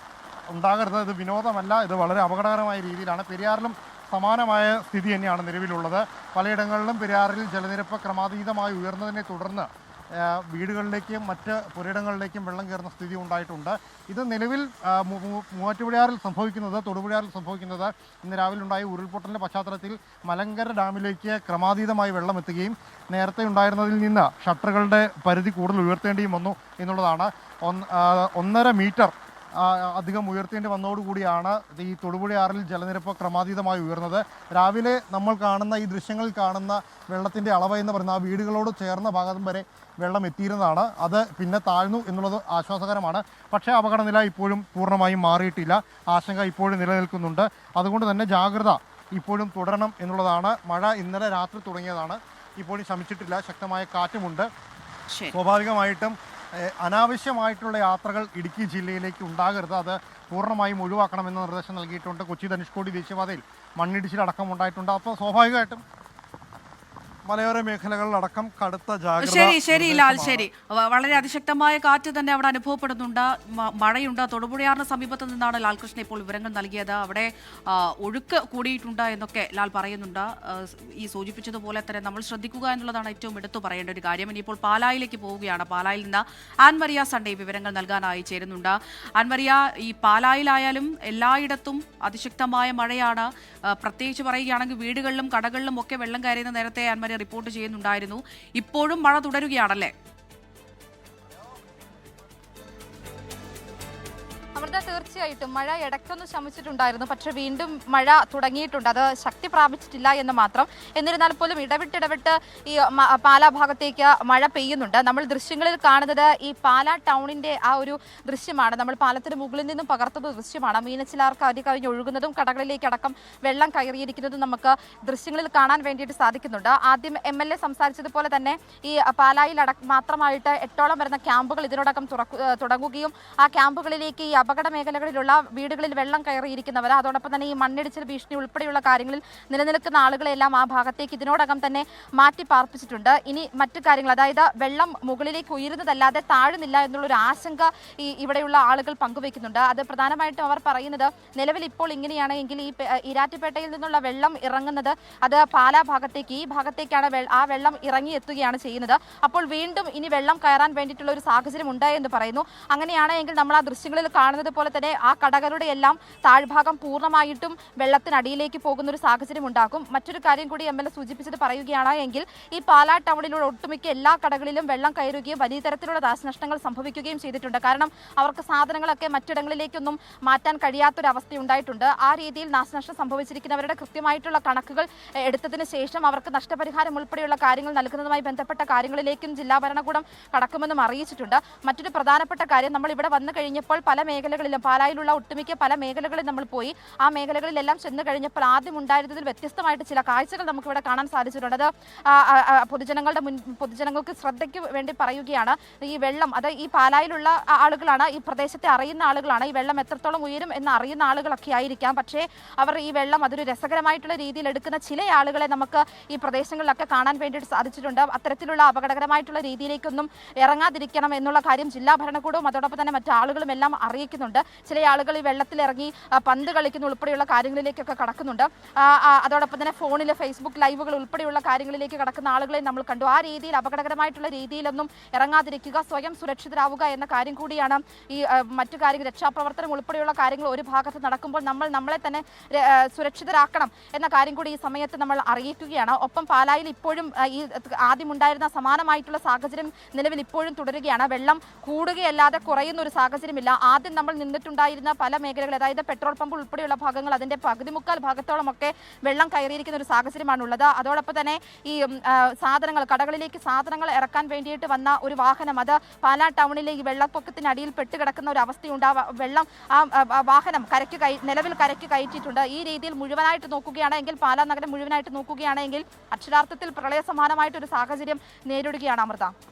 ഉണ്ടാകരുത്. ഇത് വിനോദമല്ല, ഇത് വളരെ അപകടകരമായ രീതിയിലാണ്. പെരിയാറിലും സമാനമായ സ്ഥിതി തന്നെയാണ് നിലവിലുള്ളത്. പലയിടങ്ങളിലും പെരിയാറിൽ ജലനിരപ്പ് ക്രമാതീതമായി ഉയർന്നതിനെ തുടർന്ന് വീടുകളിലേക്കും മറ്റ് പുരയിടങ്ങളിലേക്കും വെള്ളം കയറുന്ന സ്ഥിതി ഉണ്ടായിട്ടുണ്ട്. ഇത് നിലവിൽ മൂവാറ്റുപുഴയാറിൽ സംഭവിക്കുന്നത്, തൊടുപുഴയാറിൽ സംഭവിക്കുന്നത് ഇന്ന് രാവിലെ ഉണ്ടായ ഉരുൾപൊട്ടലിൻ്റെ പശ്ചാത്തലത്തിൽ മലങ്കര ഡാമിലേക്ക് ക്രമാതീതമായി വെള്ളം എത്തുകയും നേരത്തെ ഉണ്ടായിരുന്നതിൽ നിന്ന് ഷട്ടറുകളുടെ പരിധി കൂടുതൽ ഉയർത്തേണ്ടിയും വന്നു എന്നുള്ളതാണ്. 1.5 മീറ്റർ അധികം ഉയർത്തേണ്ടി വന്നതോടുകൂടിയാണ് ഈ തൊടുപുഴയാറിൽ ജലനിരപ്പ് ക്രമാതീതമായി ഉയർന്നത്. രാവിലെ നമ്മൾ കാണുന്ന ഈ ദൃശ്യങ്ങളിൽ കാണുന്ന വെള്ളത്തിൻ്റെ അളവ് എന്ന് പറയുന്ന ആ വീടുകളോട് ചേർന്ന ഭാഗം വരെ വെള്ളം എത്തിയിരുന്നതാണ്. അത് പിന്നെ താഴ്ന്നു എന്നുള്ളത് ആശ്വാസകരമാണ്. പക്ഷേ അപകടനില ഇപ്പോഴും പൂർണ്ണമായും മാറിയിട്ടില്ല. ആശങ്ക ഇപ്പോഴും നിലനിൽക്കുന്നുണ്ട്. അതുകൊണ്ട് തന്നെ ജാഗ്രത ഇപ്പോഴും തുടരണം എന്നുള്ളതാണ്. മഴ ഇന്നലെ രാത്രി തുടങ്ങിയതാണ്, ഇപ്പോഴും ശമിച്ചിട്ടില്ല. ശക്തമായ കാറ്റുമുണ്ട്. സ്വാഭാവികമായിട്ടും അനാവശ്യമായിട്ടുള്ള യാത്രകൾ ഇടുക്കി ജില്ലയിലേക്ക് ഉണ്ടാകരുത്. അത് പൂർണ്ണമായും ഒഴിവാക്കണമെന്ന നിർദ്ദേശം നൽകിയിട്ടുണ്ട്. കൊച്ചി ധനുഷ്കോടി ദേശീയപാതയിൽ മണ്ണിടിച്ചിലടക്കം ഉണ്ടായിട്ടുണ്ട്. അപ്പോൾ സ്വാഭാവികമായിട്ടും മലയോര മേഖലകളിലടക്കം കടുത്ത ജാഗ്രത. ശരി ലാൽ, ശരി. വളരെ അതിശക്തമായ കാറ്റ് തന്നെ അവിടെ അനുഭവപ്പെടുന്നുണ്ട്, മഴയുണ്ട്. തൊടുപുഴയാറിന് സമീപത്ത് നിന്നാണ് ലാൽകൃഷ്ണൻ ഇപ്പോൾ വിവരങ്ങൾ നൽകിയത്. അവിടെ ഒഴുക്ക് കൂടിയിട്ടുണ്ട് എന്നൊക്കെ ലാൽ പറയുന്നുണ്ട്. ഈ സൂചിപ്പിച്ചതുപോലെ തന്നെ നമ്മൾ ശ്രദ്ധിക്കുക എന്നുള്ളതാണ് ഏറ്റവും എടുത്തു പറയേണ്ട ഒരു കാര്യം. ഇനിയിപ്പോൾ പാലായിലേക്ക് പോവുകയാണ്. പാലായിൽ നിന്ന് ആൻമരിയ സൺഡേ വിവരങ്ങൾ നൽകാനായി ചേരുന്നുണ്ട്. ആൻമരിയ, ഈ പാലായിലായാലും എല്ലായിടത്തും അതിശക്തമായ മഴയാണ്. പ്രത്യേകിച്ച് പറയുകയാണെങ്കിൽ വീടുകളിലും കടകളിലും ഒക്കെ വെള്ളം കയറിയെന്ന് നേരത്തെ ആൻമരിയ റിപ്പോർട്ട് ചെയ്യുന്നുണ്ടായിരുന്നു. ഇപ്പോഴും മഴ തുടരുകയാണല്ലേ? അമൃത, തീർച്ചയായിട്ടും മഴ ഇടയ്ക്കൊന്ന് ശമിച്ചിട്ടുണ്ടായിരുന്നു, പക്ഷെ വീണ്ടും മഴ തുടങ്ങിയിട്ടുണ്ട്. അത് ശക്തി പ്രാപിച്ചിട്ടില്ല എന്ന് മാത്രം. എന്നിരുന്നാൽ പോലും ഇടവിട്ട് ഈ പാലാ ഭാഗത്തേക്ക് മഴ പെയ്യുന്നുണ്ട്. നമ്മൾ ദൃശ്യങ്ങളിൽ കാണുന്നത് ഈ പാലാ ടൗണിന്റെ ആ ഒരു ദൃശ്യമാണ്. നമ്മൾ പാലത്തിന് മുകളിൽ നിന്നും പകർത്തുന്ന ദൃശ്യമാണ്. മീനച്ചിലാർ കരി കവിഞ്ഞ് ഒഴുകുന്നതും കടകളിലേക്ക് അടക്കം വെള്ളം കയറിയിരിക്കുന്നതും നമുക്ക് ദൃശ്യങ്ങളിൽ കാണാൻ വേണ്ടിയിട്ട് സാധിക്കുന്നുണ്ട്. ആദ്യം MLA സംസാരിച്ചതുപോലെ തന്നെ ഈ പാലായിൽ മാത്രമായിട്ട് 8ഓളം വരുന്ന ക്യാമ്പുകൾ ഇതിനോടകം തുടങ്ങുകയും ആ ക്യാമ്പുകളിലേക്ക് ഈ അപകട മേഖലകളിലുള്ള വീടുകളിൽ വെള്ളം കയറിയിരിക്കുന്നവർ, അതോടൊപ്പം തന്നെ ഈ മണ്ണിടിച്ചിൽ ഭീഷണി ഉൾപ്പെടെയുള്ള കാര്യങ്ങളിൽ നിലനിൽക്കുന്ന ആളുകളെല്ലാം ആ ഭാഗത്തേക്ക് ഇതിനോടകം തന്നെ മാറ്റി പാർപ്പിച്ചിട്ടുണ്ട്. ഇനി മറ്റു കാര്യങ്ങൾ, അതായത് വെള്ളം മുകളിലേക്ക് ഉയരുന്നതല്ലാതെ താഴുന്നില്ല എന്നുള്ളൊരു ആശങ്ക ഇവിടെയുള്ള ആളുകൾ പങ്കുവെക്കുന്നുണ്ട്. അത് പ്രധാനമായിട്ടും അവർ പറയുന്നത്, നിലവിൽ ഇപ്പോൾ ഇങ്ങനെയാണെങ്കിൽ ഈ ഈരാറ്റുപേട്ടയിൽ നിന്നുള്ള വെള്ളം ഇറങ്ങുന്നത് അത് പാലാ ഭാഗത്തേക്ക്, ഈ ഭാഗത്തേക്കാണ് ആ വെള്ളം ഇറങ്ങി എത്തുകയാണ് ചെയ്യുന്നത്. അപ്പോൾ വീണ്ടും ഇനി വെള്ളം കയറാൻ വേണ്ടിയിട്ടുള്ള ഒരു സാഹചര്യം ഉണ്ടായെന്ന് പറയുന്നു. അങ്ങനെയാണെങ്കിൽ നമ്മൾ ആ ദൃശ്യങ്ങളിൽ കാണുന്നത് പോലെ തന്നെ ആ കടകളുടെ എല്ലാം താഴ്ഭാഗം പൂർണ്ണമായിട്ടും വെള്ളത്തിനടിയിലേക്ക് പോകുന്ന ഒരു സാഹചര്യം ഉണ്ടാകും. മറ്റൊരു കാര്യം കൂടി MLA സൂചിപ്പിച്ചത് പറയുകയാണ് എങ്കിൽ ഈ പാലാ ടൗണിലുള്ള ഒട്ടുമിക്ക എല്ലാ കടകളിലും വെള്ളം കയറുകയും വലിയ തരത്തിലുള്ള നാശനഷ്ടങ്ങൾ സംഭവിക്കുകയും ചെയ്തിട്ടുണ്ട്. കാരണം അവർക്ക് സാധനങ്ങളൊക്കെ മറ്റിടങ്ങളിലേക്കൊന്നും മാറ്റാൻ കഴിയാത്തൊരവസ്ഥ ഉണ്ടായിട്ടുണ്ട്. ആ രീതിയിൽ നാശനഷ്ടം സംഭവിച്ചിരിക്കുന്നവരുടെ കൃത്യമായിട്ടുള്ള കണക്കുകൾ എടുത്തതിന് ശേഷം അവർക്ക് നഷ്ടപരിഹാരം ഉൾപ്പെടെയുള്ള കാര്യങ്ങൾ നൽകുന്നതുമായി ബന്ധപ്പെട്ട കാര്യങ്ങളിലേക്കും ജില്ലാ ഭരണകൂടം കടക്കുമെന്നും അറിയിച്ചിട്ടുണ്ട്. മറ്റൊരു പ്രധാനപ്പെട്ട കാര്യം, നമ്മൾ ഇവിടെ വന്നു കഴിഞ്ഞപ്പോൾ പല മേഖലകളിലും, പാലായിലുള്ള ഒട്ടുമിക്ക പല മേഖലകളിൽ നമ്മൾ പോയി. ആ മേഖലകളിലെല്ലാം ചെന്ന് കഴിഞ്ഞപ്പോൾ ആദ്യം ഉണ്ടായിരുന്നതിൽ വ്യത്യസ്തമായിട്ട് ചില കാഴ്ചകൾ നമുക്കിവിടെ കാണാൻ സാധിച്ചിട്ടുണ്ട്. അത് പൊതുജനങ്ങൾക്ക് ശ്രദ്ധയ്ക്ക് വേണ്ടി പറയുകയാണ്. ഈ വെള്ളം, അത് ഈ പാലായിലുള്ള ആളുകളാണ്, ഈ പ്രദേശത്തെ അറിയുന്ന ആളുകളാണ്. ഈ വെള്ളം എത്രത്തോളം ഉയരും എന്ന് അറിയുന്ന ആളുകളൊക്കെ ആയിരിക്കാം. പക്ഷേ അവർ ഈ വെള്ളം അതൊരു രസകരമായിട്ടുള്ള രീതിയിൽ എടുക്കുന്ന ചില ആളുകളെ നമുക്ക് ഈ പ്രദേശങ്ങളിലൊക്കെ കാണാൻ വേണ്ടിയിട്ട് സാധിച്ചിട്ടുണ്ട്. അത്തരത്തിലുള്ള അപകടകരമായിട്ടുള്ള രീതിയിലേക്കൊന്നും ഇറങ്ങാതിരിക്കണം എന്നുള്ള കാര്യം ജില്ലാ ഭരണകൂടവും അതോടൊപ്പം തന്നെ മറ്റു ആളുകളും എല്ലാം അറിയിക്കുന്നുണ്ട്. ചില ആളുകൾ ഈ വെള്ളത്തിലിറങ്ങി പന്ത് കളിക്കുന്ന ഉൾപ്പെടെയുള്ള കാര്യങ്ങളിലേക്കൊക്കെ കടക്കുന്നുണ്ട്. അതോടൊപ്പം തന്നെ ഫോണിൽ ഫേസ്ബുക്ക് ലൈവുകൾ ഉൾപ്പെടെയുള്ള കാര്യങ്ങളിലേക്ക് കടക്കുന്ന ആളുകളെ നമ്മൾ കണ്ടു. ആ രീതിയിൽ അപകടകരമായിട്ടുള്ള രീതിയിലൊന്നും ഇറങ്ങാതിരിക്കുക, സ്വയം സുരക്ഷിതരാവുക എന്ന കാര്യം കൂടിയാണ്. ഈ മറ്റു കാര്യങ്ങൾ, രക്ഷാപ്രവർത്തനം ഉൾപ്പെടെയുള്ള കാര്യങ്ങൾ ഒരു ഭാഗത്ത് നടക്കുമ്പോൾ നമ്മളെ തന്നെ സുരക്ഷിതരാക്കണം എന്ന കാര്യം കൂടി ഈ സമയത്ത് നമ്മൾ അറിയിക്കുകയാണ്. ഒപ്പം പാലായിൽ ഇപ്പോഴും ഈ ആദ്യമുണ്ടായിരുന്ന സമാനമായിട്ടുള്ള സാഹചര്യം നിലവിൽ ഇപ്പോഴും തുടരുകയാണ്. വെള്ളം കൂടുകയല്ലാതെ കുറയുന്ന ഒരു സാഹചര്യമില്ല. ആദ്യം നമ്മൾ നിന്നിട്ടുണ്ടായിരുന്ന പല മേഖലകൾ, അതായത് പെട്രോൾ പമ്പ് ഉൾപ്പെടെയുള്ള ഭാഗങ്ങൾ, അതിന്റെ പകുതി മുക്കാൽ ഭാഗത്തോളമൊക്കെ വെള്ളം കയറിയിരിക്കുന്ന ഒരു സാഹചര്യമാണുള്ളത്. അതോടൊപ്പം തന്നെ ഈ സാധനങ്ങൾ, കടകളിലേക്ക് സാധനങ്ങൾ ഇറക്കാൻ വേണ്ടിയിട്ട് വന്ന ഒരു വാഹനം, അത് പാലാ ടൗണിലെ ഈ വെള്ളപ്പൊക്കത്തിനടിയിൽ പെട്ടുകിടക്കുന്ന ഒരു അവസ്ഥയുണ്ട്. വെള്ളം ആ വാഹനം നിലവിൽ കരയ്ക്ക് കയറ്റിയിട്ടുണ്ട്. ഈ രീതിയിൽ മുഴുവനായിട്ട് നോക്കുകയാണെങ്കിൽ, പാലാ നഗരം മുഴുവനായിട്ട് നോക്കുകയാണെങ്കിൽ അക്ഷരാർത്ഥത്തിൽ പ്രളയ സമാനമായിട്ടൊരു സാഹചര്യം നേരിടുകയാണ് അമൃത.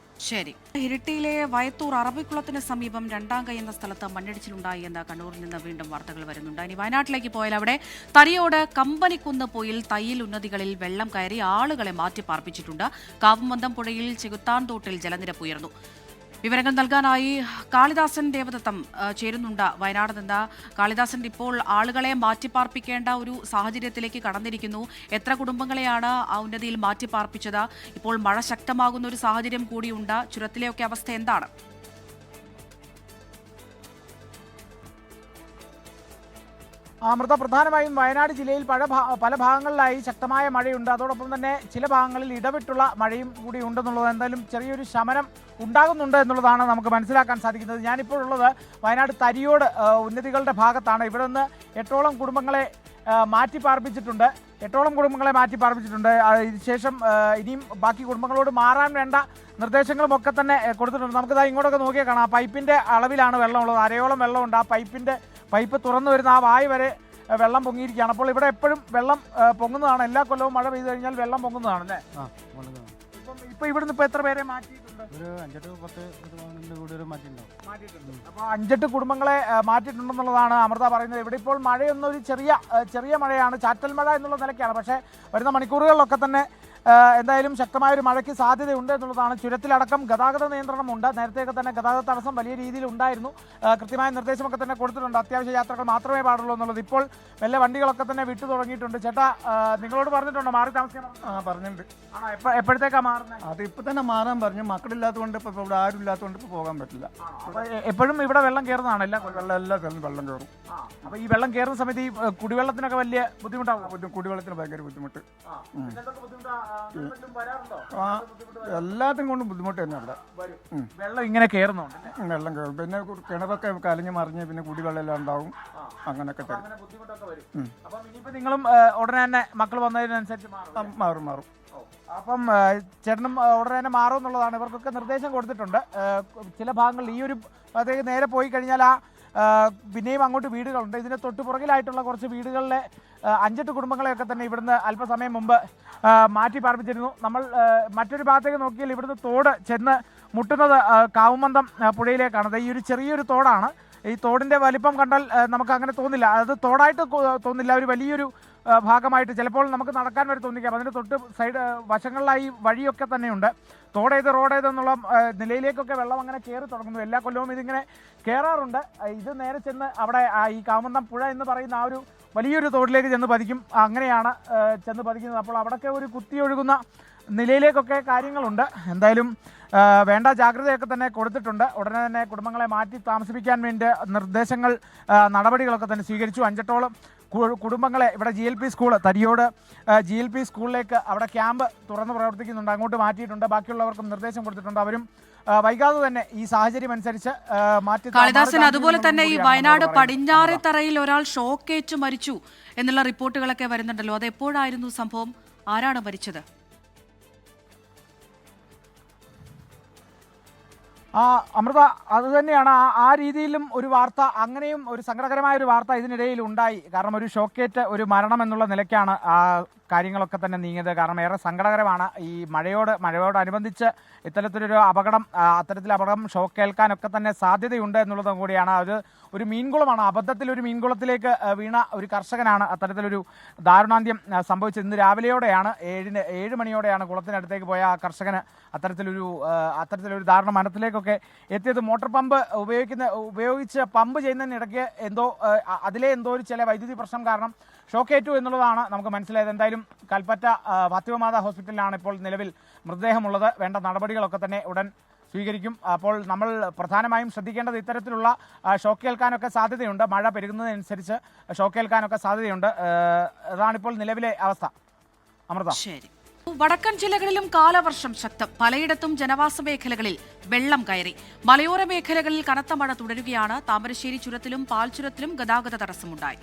ശരി. ഇരിട്ടിയിലെ വയത്തൂർ അറബിക്കുളത്തിന് സമീപം രണ്ടാംകൈ എന്ന സ്ഥലത്ത് മണ്ണിടിച്ചിലുണ്ടായി എന്ന് കണ്ണൂരിൽ നിന്ന് വീണ്ടും വാർത്തകൾ വരുന്നുണ്ട്. ഇനി വയനാട്ടിലേക്ക് പോയാൽ അവിടെ തരിയോട് കമ്പനിക്കുന്ന് പോയിൽ തയ്യിൽ ഉന്നതികളിൽ വെള്ളം കയറി ആളുകളെ മാറ്റിപ്പാർപ്പിച്ചിട്ടുണ്ട്. കാവുമന്തം പുഴയിൽ ചെകുത്താൻ തോട്ടിൽ ജലനിരപ്പ് ഉയർന്നു. വിവരങ്ങൾ നൽകാനായി കാളിദാസൻ ദേവദത്തം ചേരുന്നുണ്ട് വയനാട് നിന്ന്. കാളിദാസൻ, ഇപ്പോൾ ആളുകളെ മാറ്റിപ്പാർപ്പിക്കേണ്ട ഒരു സാഹചര്യത്തിലേക്ക് കടന്നിരിക്കുന്നു. എത്ര കുടുംബങ്ങളെയാണ് ആ ഉന്നതിയിൽ മാറ്റിപ്പാർപ്പിച്ചത്? ഇപ്പോൾ മഴ ശക്തമാകുന്ന ഒരു സാഹചര്യം കൂടിയുണ്ട്. ചുരത്തിലെയൊക്കെ അവസ്ഥ എന്താണ്? അമൃത, പ്രധാനമായും വയനാട് ജില്ലയിൽ പല ഭാഗങ്ങളിലായി ശക്തമായ മഴയുണ്ട്. അതോടൊപ്പം തന്നെ ചില ഭാഗങ്ങളിൽ ഇടവിട്ടുള്ള മഴയും കൂടി ഉണ്ടെന്നുള്ളത്, എന്തായാലും ചെറിയൊരു ശമനം ഉണ്ടാകുന്നുണ്ട് എന്നുള്ളതാണ് നമുക്ക് മനസ്സിലാക്കാൻ സാധിക്കുന്നത്. ഞാനിപ്പോൾ ഉള്ളത് വയനാട് തരിയോട് ഉന്നതികളുടെ ഭാഗത്താണ്. ഇവിടെ നിന്ന് 8ഓളം കുടുംബങ്ങളെ മാറ്റി പാർപ്പിച്ചിട്ടുണ്ട്. ഇതിനുശേഷം ഇനിയും ബാക്കി കുടുംബങ്ങളോട് മാറാൻ വേണ്ട നിർദ്ദേശങ്ങളും ഒക്കെ തന്നെ കൊടുത്തിട്ടുണ്ട്. നമുക്കിതാ ഇങ്ങോട്ടൊക്കെ നോക്കിയാൽ കാണാം, ആ പൈപ്പിൻ്റെ അളവിലാണ് വെള്ളമുള്ളത്. അരയോളം വെള്ളമുണ്ട്. ആ പൈപ്പ് തുറന്നു വരുന്ന ആ വായ് വരെ വെള്ളം പൊങ്ങിയിരിക്കുകയാണ്. അപ്പോൾ ഇവിടെ എപ്പോഴും വെള്ളം പൊങ്ങുന്നതാണ്. എല്ലാ കൊല്ലവും മഴ പെയ്തു കഴിഞ്ഞാൽ വെള്ളം പൊങ്ങുന്നതാണ് അല്ലേ? ഇപ്പം ഇവിടുന്ന് ഇപ്പോൾ എത്ര പേരെ മാറ്റിയിട്ടുണ്ട്? ഒരു 5-10 കൂടി മാറ്റിയിട്ടുണ്ട്. അപ്പോൾ 5-8 കുടുംബങ്ങളെ മാറ്റിയിട്ടുണ്ടെന്നുള്ളതാണ് അമൃത പറയുന്നത്. ഇവിടെ ഇപ്പോൾ മഴയൊന്നും ഒരു ചെറിയ മഴയാണ്, ചാറ്റൽ മഴ എന്നുള്ള നിലയ്ക്കാണ്. പക്ഷേ വരുന്ന മണിക്കൂറുകളിലൊക്കെ തന്നെ എന്തായാലും ശക്തമായൊരു മഴയ്ക്ക് സാധ്യതയുണ്ട് എന്നുള്ളതാണ്. ചുരത്തിലടക്കം ഗതാഗത നിയന്ത്രണമുണ്ട്. നേരത്തെയൊക്കെ തന്നെ ഗതാഗത തടസ്സം വലിയ രീതിയിൽ ഉണ്ടായിരുന്നു. കൃത്യമായ നിർദ്ദേശമൊക്കെ തന്നെ കൊടുത്തിട്ടുണ്ട്. അത്യാവശ്യ യാത്രകൾ മാത്രമേ പാടുള്ളൂ എന്നുള്ളത്. ഇപ്പോൾ മെല്ലെ വണ്ടികളൊക്കെ തന്നെ വിട്ടു തുടങ്ങിയിട്ടുണ്ട്. ചേട്ടാ, നിങ്ങളോട് പറഞ്ഞിട്ടുണ്ടോ മാറി താമസിക്കണം? പറഞ്ഞിട്ടുണ്ട്. ആണോ? എപ്പോഴത്തേക്കാണ് മാറുന്നത്? അത് ഇപ്പം തന്നെ മാറാൻ പറഞ്ഞു. മക്കളില്ലാത്തതുകൊണ്ട് ഇപ്പോൾ ഇവിടെ ആരും ഇല്ലാത്തതുകൊണ്ട് ഇപ്പോൾ പോകാൻ പറ്റില്ല. അപ്പോൾ എപ്പോഴും ഇവിടെ വെള്ളം കയറുന്നതാണ്? എല്ലാ സ്ഥലവും വെള്ളം കയറും. അപ്പോൾ ഈ വെള്ളം കയറുന്ന സമയത്ത് ഈ കുടിവെള്ളത്തിനൊക്കെ വലിയ ബുദ്ധിമുട്ടാകും? കുടിവെള്ളത്തിന് ഭയങ്കര ബുദ്ധിമുട്ട്. ആ എല്ലാത്തിനും കൊണ്ടും ബുദ്ധിമുട്ട് തന്നെ അവിടെ. വെള്ളം ഇങ്ങനെ കയറുന്നുണ്ട്. വെള്ളം കയറും. പിന്നെ കിണറൊക്കെ കലങ്ങി മറിഞ്ഞ് പിന്നെ കുടിവെള്ളം എല്ലാം ഉണ്ടാവും. അങ്ങനെയൊക്കെ തരും. അപ്പം ഇനിയിപ്പോൾ നിങ്ങളും ഉടനെ തന്നെ മക്കൾ വന്നതിനനുസരിച്ച് മാറും. അപ്പം ചേട്ടനും ഉടനെ തന്നെ മാറും എന്നുള്ളതാണ്. ഇവർക്കൊക്കെ നിർദ്ദേശം കൊടുത്തിട്ടുണ്ട്. ചില ഭാഗങ്ങളിൽ ഈ ഒരു ഭാഗത്തേക്ക് നേരെ പോയി കഴിഞ്ഞാൽ പിന്നെയും അങ്ങോട്ട് വീടുകളുണ്ട്. ഇതിന് തൊട്ട് പുറകിലായിട്ടുള്ള കുറച്ച് വീടുകളിലെ 5-8 കുടുംബങ്ങളെയൊക്കെ തന്നെ ഇവിടുന്ന് അല്പസമയം മുമ്പ് മാറ്റി പാർപ്പിച്ചിരുന്നു. നമ്മൾ മറ്റൊരു ഭാഗത്തേക്ക് നോക്കിയാൽ ഇവിടുന്ന് തോട് ചെന്ന് മുട്ടുന്നത് കാവുമന്തം പുഴയിലേക്കാണ്. ഈ ഒരു ചെറിയൊരു തോടാണ്. ഈ തോടിൻ്റെ വലിപ്പം കണ്ടാൽ നമുക്ക് അങ്ങനെ തോന്നില്ല. അത് തോടായിട്ട് തോന്നില്ല, ഒരു വലിയൊരു ഭാഗമായിട്ട് ചിലപ്പോൾ നമുക്ക് നടക്കാൻ വരെ തോന്നിക്കാം. അതിൻ്റെ തൊട്ട് സൈഡ് വശങ്ങളിലായി വഴിയൊക്കെ തന്നെയുണ്ട്. തോടേത് റോഡേതെന്നുള്ള നിലയിലേക്കൊക്കെ വെള്ളം അങ്ങനെ കയറി തുടങ്ങുന്നു. എല്ലാ കൊല്ലവും ഇതിങ്ങനെ കയറാറുണ്ട്. ഇത് നേരെ ചെന്ന് അവിടെ ഈ കാമന്തം പുഴ എന്ന് പറയുന്ന ആ ഒരു വലിയൊരു തോടിലേക്ക് ചെന്ന് പതിക്കും. അങ്ങനെയാണ് ചെന്ന് പതിക്കുന്നത്. അപ്പോൾ അവിടെയൊക്കെ ഒരു കുത്തിയൊഴുകുന്ന നിലയിലേക്കൊക്കെ കാര്യങ്ങളുണ്ട്. എന്തായാലും വേണ്ട ജാഗ്രതയൊക്കെ തന്നെ കൊടുത്തിട്ടുണ്ട്. ഉടനെ തന്നെ കുടുംബങ്ങളെ മാറ്റി താമസിപ്പിക്കാൻ വേണ്ടി നിർദ്ദേശങ്ങൾ നടപടികളൊക്കെ തന്നെ സ്വീകരിച്ചു. 5-8ഓളം കുടുംബങ്ങളെ ഇവിടെ GLP സ്കൂൾ തരിയോട് GLP സ്കൂളിലേക്ക് അവിടെ ക്യാമ്പ് തുറന്ന് പ്രവർത്തിക്കുന്നുണ്ട്. അങ്ങോട്ട് മാറ്റിയിട്ടുണ്ട്. ബാക്കിയുള്ളവർക്കും നിർദ്ദേശം കൊടുത്തിട്ടുണ്ട്. അവരും വൈകാതെ തന്നെ ഈ സാഹചര്യം അനുസരിച്ച് മാറ്റി. കാളിദാസൻ, അതുപോലെ തന്നെ ഈ വയനാട് പടിഞ്ഞാറേത്തറയിൽ ഒരാൾ ഷോക്കേറ്റ് മരിച്ചു എന്നുള്ള റിപ്പോർട്ടുകളൊക്കെ വരുന്നുണ്ടല്ലോ. അത് എപ്പോഴായിരുന്നു സംഭവം? ആരാണ് മരിച്ചത്? അമൃത, അതുതന്നെയാണ്. ആ രീതിയിലും ഒരു വാർത്ത, അങ്ങനെയും ഒരു സങ്കടകരമായ ഒരു വാർത്ത ഇതിനിടയിൽ ഉണ്ടായി. കാരണം ഒരു ഷോക്കേറ്റ് ഒരു മരണം എന്നുള്ള നിലയ്ക്കാണ് കാര്യങ്ങളൊക്കെ തന്നെ നീങ്ങിയത്. കാരണം ഏറെ സങ്കടകരമാണ്. ഈ മഴയോടനുബന്ധിച്ച് ഇത്തരത്തിലൊരു അപകടം, അത്തരത്തിലപകടം ഷോക്കേൽക്കാനൊക്കെ തന്നെ സാധ്യതയുണ്ട് എന്നുള്ളതും കൂടിയാണ്. അത് ഒരു മീൻകുളമാണ്. അബദ്ധത്തിൽ ഒരു മീൻകുളത്തിലേക്ക് വീണ ഒരു കർഷകനാണ് അത്തരത്തിലൊരു ദാരുണാന്ത്യം സംഭവിച്ചത്. ഇന്ന് രാവിലെയോടെയാണ് 7 മണിയോടെയാണ് കുളത്തിനടുത്തേക്ക് പോയ ആ കർഷകന് അത്തരത്തിലൊരു ദാരുണ മരണത്തിലേക്കൊക്കെ എത്തിയത്. മോട്ടോർ പമ്പ് ഉപയോഗിച്ച് പമ്പ് ചെയ്യുന്നതിനിടയ്ക്ക് അതിലെ ഒരു ചില വൈദ്യുതി പ്രശ്നം കാരണം ഷോക്കേറ്റു എന്നുള്ളതാണ് നമുക്ക് മനസ്സിലായത്. എന്തായാലും കൽപ്പറ്റ ഫാത്തിമമാതാ ഹോസ്പിറ്റലിലാണ് ഇപ്പോൾ നിലവിൽ മൃതദേഹമുള്ളത്. വേണ്ട നടപടികളൊക്കെ തന്നെ ഉടൻ സ്വീകരിക്കും. അപ്പോൾ നമ്മൾ പ്രധാനമായും ശ്രദ്ധിക്കേണ്ടത് ഇത്തരത്തിലുള്ള ഷോക്കേൽക്കാനൊക്കെ സാധ്യതയുണ്ട്. മഴ പെരുകുന്നതനുസരിച്ച് ഷോക്കേൽക്കാനൊക്കെ സാധ്യതയുണ്ട്. അതാണിപ്പോൾ നിലവിലെ അവസ്ഥ. അമൃത. ശരി. വടക്കൻ ജില്ലകളിലും കാലവർഷം ശക്തം. പലയിടത്തും ജനവാസ മേഖലകളിൽ വെള്ളം കയറി. മലയോര മേഖലകളിൽ കനത്ത മഴ തുടരുകയാണ്. താമരശ്ശേരി ചുരത്തിലും പാൽച്ചുരത്തിലും ഗതാഗത തടസ്സമുണ്ടായി.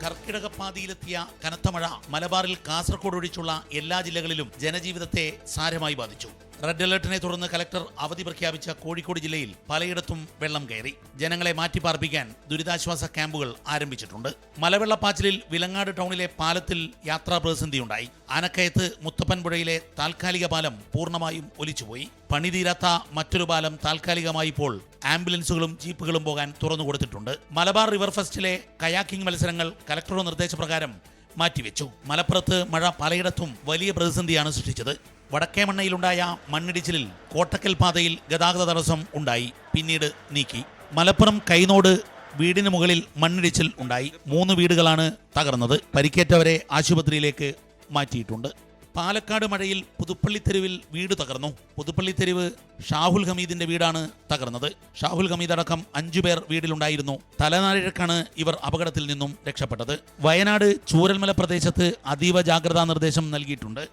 കർക്കിടകപ്പാതിയിലെത്തിയ കനത്ത മഴ മലബാറിൽ കാസർഗോഡ് ഒഴിച്ചുള്ള എല്ലാ ജില്ലകളിലും ജനജീവിതത്തെ സാരമായി ബാധിച്ചു. റെഡ് അലർട്ടിനെ തുടർന്ന് കലക്ടർ അവധി പ്രഖ്യാപിച്ച കോഴിക്കോട് ജില്ലയിൽ പലയിടത്തും വെള്ളം കയറി. ജനങ്ങളെ മാറ്റിപ്പാർപ്പിക്കാൻ ദുരിതാശ്വാസ ക്യാമ്പുകൾ ആരംഭിച്ചിട്ടുണ്ട്. മലവെള്ളപ്പാച്ചിലിൽ വിലങ്ങാട് ടൗണിലെ പാലത്തിൽ യാത്രാ പ്രതിസന്ധിയുണ്ടായി. ആനക്കയത്ത് മുത്തപ്പൻപുഴയിലെ താൽക്കാലിക പാലം പൂർണ്ണമായും ഒലിച്ചുപോയി. പണിതീരാത്ത മറ്റൊരു പാലം താൽക്കാലികമായി ഇപ്പോൾ ആംബുലൻസുകളും ജീപ്പുകളും പോകാൻ തുറന്നുകൊടുത്തിട്ടുണ്ട്. മലബാർ റിവർ ഫെസ്റ്റിലെ കയാക്കിംഗ് മത്സരങ്ങൾ കലക്ടറുടെ നിർദ്ദേശപ്രകാരം മാറ്റിവെച്ചു. മലപ്പുറത്ത് മഴ പലയിടത്തും വലിയ പ്രതിസന്ധിയാണ് സൃഷ്ടിച്ചത്. വടക്കേമണ്ണയിലുണ്ടായ മണ്ണിടിച്ചിലിൽ കോട്ടക്കൽ പാതയിൽ ഗതാഗത തടസ്സം ഉണ്ടായി, പിന്നീട് നീക്കി. മലപ്പുറം കൈനോട് വീടിന് മുകളിൽ മണ്ണിടിച്ചിൽ ഉണ്ടായി. 3 വീടുകളാണ് തകർന്നത്. പരിക്കേറ്റവരെ ആശുപത്രിയിലേക്ക് മാറ്റിയിട്ടുണ്ട്. പാലക്കാട് മഴയിൽ പുതുപ്പള്ളിത്തെരുവിൽ വീട് തകർന്നു. പുതുപ്പള്ളിത്തെരുവ് ഷാഹുൽ ഹമീദിന്റെ വീടാണ് തകർന്നത്. ഷാഹുൽ ഹമീദ് അടക്കം 5 പേർ വീടിലുണ്ടായിരുന്നു. തലനാരിഴക്കാണ് ഇവർ അപകടത്തിൽ നിന്നും രക്ഷപ്പെട്ടത്. വയനാട് ചൂരൽമല പ്രദേശത്ത് അതീവ ജാഗ്രതാ നിർദ്ദേശം നൽകിയിട്ടുണ്ട്.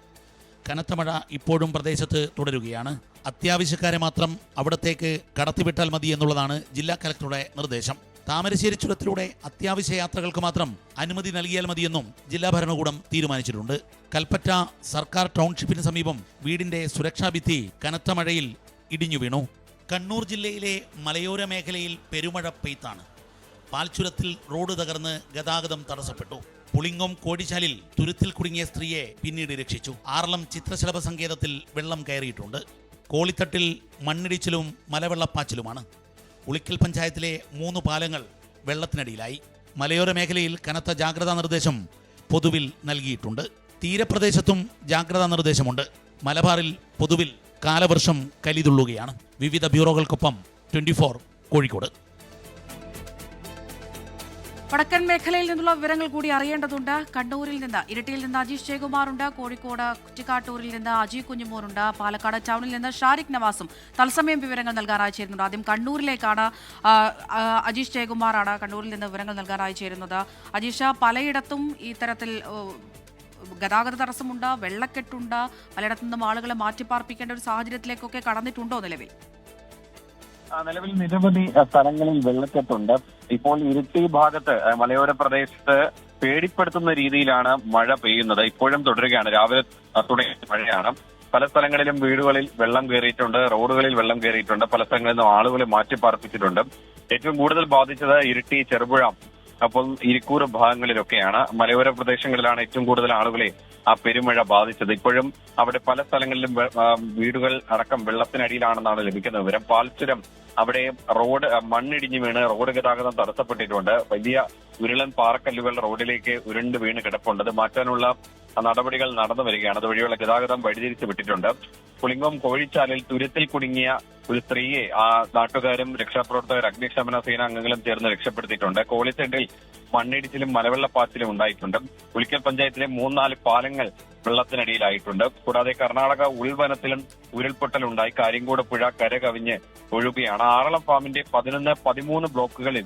കനത്ത മഴ ഇപ്പോഴും പ്രദേശത്ത് തുടരുകയാണ്. അത്യാവശ്യക്കാരെ മാത്രം അവിടത്തേക്ക് കടത്തിവിട്ടാൽ മതി എന്നുള്ളതാണ് ജില്ലാ കലക്ടറുടെ നിർദ്ദേശം. താമരശ്ശേരി ചുരത്തിലൂടെ അത്യാവശ്യ യാത്രകൾക്ക് മാത്രം അനുമതി നൽകിയാൽ മതിയെന്നും ജില്ലാ ഭരണകൂടം തീരുമാനിച്ചിട്ടുണ്ട്. കൽപ്പറ്റ സർക്കാർ ടൗൺഷിപ്പിന് സമീപം വീടിന്റെ സുരക്ഷാ ഭിത്തി കനത്ത മഴയിൽ ഇടിഞ്ഞു വീണു. കണ്ണൂർ ജില്ലയിലെ മലയോര മേഖലയിൽ പെരുമഴ പെയ്ത്താണ്. പാൽച്ചുരത്തിൽ റോഡ് തകർന്ന് ഗതാഗതം തടസ്സപ്പെട്ടു. പുളിങ്ങോം കോടിച്ചാലിൽ തുരുത്തിൽ കുടുങ്ങിയ സ്ത്രീയെ പിന്നീട് രക്ഷിച്ചു. ആറളം ചിത്രശലഭ സങ്കേതത്തിൽ വെള്ളം കയറിയിട്ടുണ്ട്. കോളിത്തട്ടിൽ മണ്ണിടിച്ചിലും മലവെള്ളപ്പാച്ചിലുമാണ്. ഉളിക്കൽ പഞ്ചായത്തിലെ 3 പാലങ്ങൾ വെള്ളത്തിനടിയിലായി. മലയോര മേഖലയിൽ കനത്ത ജാഗ്രതാ നിർദ്ദേശം പൊതുവിൽ നൽകിയിട്ടുണ്ട്. തീരപ്രദേശത്തും ജാഗ്രതാ നിർദ്ദേശമുണ്ട്. മലബാറിൽ പൊതുവിൽ കാലവർഷം കലിതുള്ളുകയാണ്. വിവിധ ബ്യൂറോകൾക്കൊപ്പം 24 കോഴിക്കോട്. വടക്കൻ മേഖലയിൽ നിന്നുള്ള വിവരങ്ങൾ കൂടി അറിയേണ്ടതുണ്ട്. കണ്ണൂരിൽ നിന്ന് ഇരിട്ടിയിൽ നിന്ന് അജീഷ് ജയകുമാറുണ്ട്. കോഴിക്കോട് കുറ്റിക്കാട്ടൂരിൽ നിന്ന് അജി കുഞ്ഞുമോറുണ്ട്. പാലക്കാട് ടൗണിൽ നിന്ന് ഷാരിഖ് നവാസും തത്സമയം വിവരങ്ങൾ നൽകാനായി ചേരുന്നുണ്ട്. ആദ്യം കണ്ണൂരിലേക്കാണ്. അജീഷ് ജയകുമാറാണ് കണ്ണൂരിൽ നിന്ന് വിവരങ്ങൾ നൽകാനായി ചേരുന്നത്. അജീഷ, പലയിടത്തും ഇത്തരത്തിൽ ഗതാഗത തടസ്സമുണ്ട്, വെള്ളക്കെട്ടുണ്ട്, പലയിടത്തു നിന്നും ആളുകളെ മാറ്റിപ്പാർപ്പിക്കേണ്ട ഒരു സാഹചര്യത്തിലേക്കൊക്കെ കടന്നിട്ടുണ്ടോ നിലവിൽ? നിലവിൽ നിരവധി സ്ഥലങ്ങളിൽ വെള്ളക്കെട്ടുണ്ട്. ഇപ്പോൾ ഇരിട്ടി ഭാഗത്ത് മലയോര പ്രദേശത്ത് പേടിപ്പെടുത്തുന്ന രീതിയിലാണ് മഴ പെയ്യുന്നത്. ഇപ്പോഴും തുടരുകയാണ്. രാവിലെ തുടങ്ങിയ മഴയാണ്. പല സ്ഥലങ്ങളിലും വീടുകളിൽ വെള്ളം കയറിയിട്ടുണ്ട്, റോഡുകളിൽ വെള്ളം കയറിയിട്ടുണ്ട്, പല സ്ഥലങ്ങളിൽ നിന്നും ആളുകളെ മാറ്റിപ്പാർപ്പിച്ചിട്ടുണ്ട്. ഏറ്റവും കൂടുതൽ ബാധിച്ചത് ഇരിട്ടി, ചെറുപുഴ, അപ്പോൾ ഇരിക്കൂർ ഭാഗങ്ങളിലൊക്കെയാണ്. മലയോര പ്രദേശങ്ങളിലാണ് ഏറ്റവും കൂടുതൽ ആളുകളെ ആ പെരുമഴ ബാധിച്ചത്. ഇപ്പോഴും അവിടെ പല സ്ഥലങ്ങളിലും വീടുകൾ അടക്കം വെള്ളത്തിനടിയിലാണെന്നാണ് ലഭിക്കുന്ന വിവരം. പാൽച്ചുരം അവിടെ റോഡ് മണ്ണിടിഞ്ഞു വീണ് റോഡ് ഗതാഗതം തടസ്സപ്പെട്ടിട്ടുണ്ട്. വലിയ ഉരുളൻ പാറക്കല്ലുകൾ റോഡിലേക്ക് ഉരുണ്ട് വീണ് കിടപ്പുണ്ട്. അത് മാറ്റാനുള്ള നടപടികൾ നടന്നു വരികയാണ്. അതുവഴിയുള്ള ഗതാഗതം വഴിതിരിച്ചു വിട്ടിട്ടുണ്ട്. പുളിങ്ങോം കോഴിച്ചാലിൽ തുരുത്തിൽ കുടുങ്ങിയ ഒരു സ്ത്രീയെ നാട്ടുകാരും രക്ഷാപ്രവർത്തകർ, അഗ്നിശമന സേനാംഗങ്ങളും ചേർന്ന് രക്ഷപ്പെടുത്തിയിട്ടുണ്ട്. കോളിത്തെണ്ടിൽ മണ്ണിടിച്ചിലും മലവെള്ളപ്പാച്ചിലും ഉണ്ടായിട്ടുണ്ട്. ഉളിക്കൽ പഞ്ചായത്തിലെ 3-4 പാലങ്ങൾ വെള്ളത്തിനടിയിലായിട്ടുണ്ട്. കൂടാതെ കർണാടക ഉൾവനത്തിലും ഉരുൾപൊട്ടലുണ്ടായി. കാര്യങ്കോട് പുഴ കരകവിഞ്ഞ് ഒഴുകുകയാണ്. ആറളം ഫാമിന്റെ 11-13 ബ്ലോക്കുകളിൽ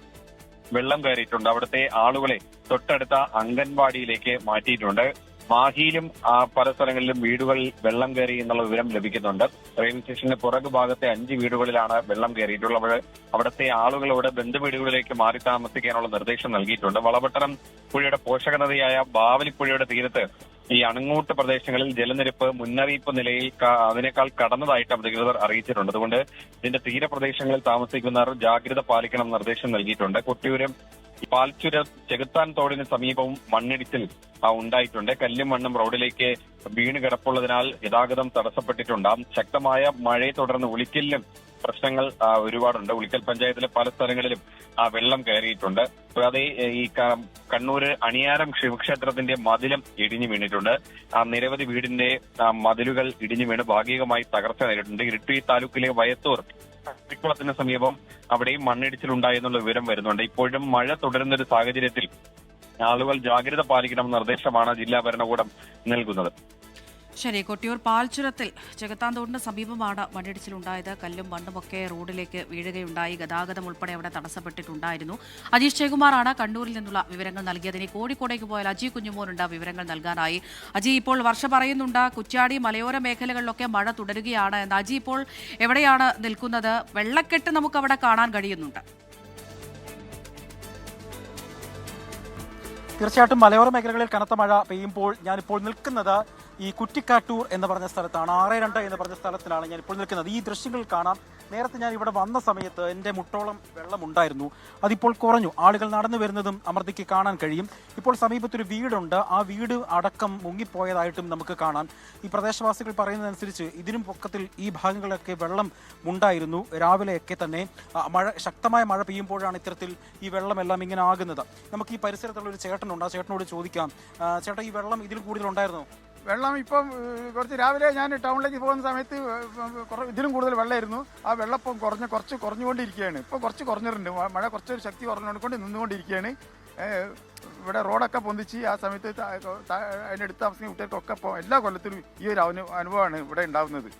വെള്ളം കയറിയിട്ടുണ്ട്. അവിടുത്തെ ആളുകളെ തൊട്ടടുത്ത അംഗൻവാടിയിലേക്ക് മാറ്റിയിട്ടുണ്ട്. മാഹിയിലും പല സ്ഥലങ്ങളിലും വീടുകളിൽ വെള്ളം കയറി എന്നുള്ള വിവരം ലഭിക്കുന്നുണ്ട്. റെയിൽവേ സ്റ്റേഷന്റെ പുറകു ഭാഗത്തെ 5 വീടുകളിലാണ് വെള്ളം കയറിയിട്ടുള്ളത്. അവിടുത്തെ ആളുകളോട് ബന്ധുവീടുകളിലേക്ക് മാറി താമസിക്കാനുള്ള നിർദ്ദേശം നൽകിയിട്ടുണ്ട്. വളപട്ടണം പുഴയുടെ പോഷക നദിയായ ബാവലിപ്പുഴയുടെ തീരത്ത് ഈ അണങ്ങോട്ട് പ്രദേശങ്ങളിൽ ജലനിരപ്പ് മുന്നറിയിപ്പ് നിലയിൽ അതിനേക്കാൾ കടന്നതായിട്ട് അധികൃതർ അറിയിച്ചിട്ടുണ്ട്. അതുകൊണ്ട് ഇതിന്റെ തീരപ്രദേശങ്ങളിൽ താമസിക്കുന്നവർ ജാഗ്രത പാലിക്കണം നിർദ്ദേശം നൽകിയിട്ടുണ്ട്. കൊട്ടിയൂരും പാൽച്ചുരം ചെകുത്താൻ തോടിന് സമീപവും മണ്ണിടിച്ചിൽ ഉണ്ടായിട്ടുണ്ട്. കല്ലും മണ്ണും റോഡിലേക്ക് വീണ് കിടപ്പുള്ളതിനാൽ ഗതാഗതം തടസ്സപ്പെട്ടിട്ടുണ്ട്. ശക്തമായ മഴയെ തുടർന്ന് ഉളിക്കലിലും പ്രശ്നങ്ങൾ ഒരുപാടുണ്ട്. ഉളിക്കൽ പഞ്ചായത്തിലെ പല സ്ഥലങ്ങളിലും വെള്ളം കയറിയിട്ടുണ്ട്. കൂടാതെ ഈ കണ്ണൂര് അണിയാരം ശിവക്ഷേത്രത്തിന്റെ മതിലും ഇടിഞ്ഞു വീണിട്ടുണ്ട്. നിരവധി വീടിന്റെ മതിലുകൾ ഇടിഞ്ഞു വീണ് ഭാഗികമായി തകർച്ച നേരിട്ടുണ്ട്. ഇരിട്ടി താലൂക്കിലെ വയത്തൂർ കുളത്തിന് സമീപം അവിടെയും മണ്ണിടിച്ചിലുണ്ടായെന്നുള്ള വിവരം വരുന്നുണ്ട്. ഇപ്പോഴും മഴ തുടരുന്നൊരു സാഹചര്യത്തിൽ ആളുകൾ ജാഗ്രത പാലിക്കണമെന്ന നിർദ്ദേശമാണ് ജില്ലാ ഭരണകൂടം നൽകുന്നത്. ശരി, കൊട്ടിയൂർ പാൽച്ചുരത്തിൽ ചെകുത്താന്തോടിന് സമീപമാണ് മണ്ണിടിച്ചിലുണ്ടായത്. കല്ലും മണ്ണുമൊക്കെ റോഡിലേക്ക് വീഴുകയുണ്ടായി. ഗതാഗതം ഉൾപ്പെടെ അവിടെ തടസ്സപ്പെട്ടിട്ടുണ്ടായിരുന്നു. അജീഷ് ജയകുമാറാണ് കണ്ണൂരിൽ നിന്നുള്ള വിവരങ്ങൾ നൽകിയത്. ഇനി കോഴിക്കോടേക്ക് പോയാൽ അജി കുഞ്ഞുമോനുണ്ട് വിവരങ്ങൾ നൽകാനായി. അജി, ഇപ്പോൾ വർഷ പറയുന്നുണ്ട് കുറ്റ്യാടി മലയോര മേഖലകളിലൊക്കെ മഴ തുടരുകയാണ് എന്ന്. അജി ഇപ്പോൾ എവിടെയാണ് നിൽക്കുന്നത്? വെള്ളക്കെട്ട് നമുക്ക് അവിടെ കാണാൻ കഴിയുന്നുണ്ട്. തീർച്ചയായിട്ടും മലയോര മേഖലകളിൽ കനത്ത മഴ പെയ്യുമ്പോൾ ഞാനിപ്പോൾ നിൽക്കുന്നത് ഈ കുറ്റിക്കാട്ടൂർ എന്ന് പറഞ്ഞ സ്ഥലത്താണ്. 6-2 എന്ന് പറഞ്ഞ സ്ഥലത്തിലാണ് ഞാനിപ്പോൾ നിൽക്കുന്നത്. ഈ ദൃശ്യങ്ങൾ കാണാം. നേരത്തെ ഞാൻ ഇവിടെ വന്ന സമയത്ത് എൻ്റെ മുട്ടോളം വെള്ളമുണ്ടായിരുന്നു. അതിപ്പോൾ കുറഞ്ഞു. ആളുകൾ നടന്നു വരുന്നതും അമൃതയ്ക്ക് കാണാൻ കഴിയും. ഇപ്പോൾ സമീപത്തൊരു വീടുണ്ട്. ആ വീട് അടക്കം മുങ്ങിപ്പോയതായിട്ടും നമുക്ക് കാണാം. ഈ പ്രദേശവാസികൾ പറയുന്നതനുസരിച്ച് ഇതിനും പൊക്കത്തിൽ ഈ ഭാഗങ്ങളിലൊക്കെ വെള്ളം ഉണ്ടായിരുന്നു. രാവിലെയൊക്കെ തന്നെ ശക്തമായ മഴ പെയ്യുമ്പോഴാണ് ഇത്തരത്തിൽ ഈ വെള്ളമെല്ലാം ഇങ്ങനെ ആകുന്നത്. നമുക്ക് ഈ പരിസരത്തുള്ള ഒരു ചേട്ടനുണ്ട്. ആ ചേട്ടനോട് ചോദിക്കാം. ചേട്ടാ, ഈ വെള്ളം ഇതിൽ കൂടുതലുണ്ടായിരുന്നോ? വെള്ളം ഇപ്പം കുറച്ച് രാവിലെ ഞാൻ ടൗണിലേക്ക് പോകുന്ന സമയത്ത് ഇതിലും കൂടുതൽ വെള്ളമായിരുന്നു. ആ വെള്ളം ഇപ്പം കുറഞ്ഞുകൊണ്ടിരിക്കുകയാണ്. ഇപ്പോൾ കുറച്ച് കുറഞ്ഞിട്ടുണ്ട്. മഴ കുറച്ചൊരു ശക്തി കുറഞ്ഞുകൊണ്ട് നിന്നുകൊണ്ടിരിക്കുകയാണ്. ഇവിടെ റോഡൊക്കെ പൊന്തിച്ച് ആ സമയത്ത് അതിനടുത്ത് താമസിക്കുന്ന കുട്ടികൾക്കൊക്കെ ഇപ്പോൾ എല്ലാ കൊല്ലത്തിലും ഈ ഒരു അനുഭവമാണ് ഇവിടെ ഉണ്ടാകുന്നത്.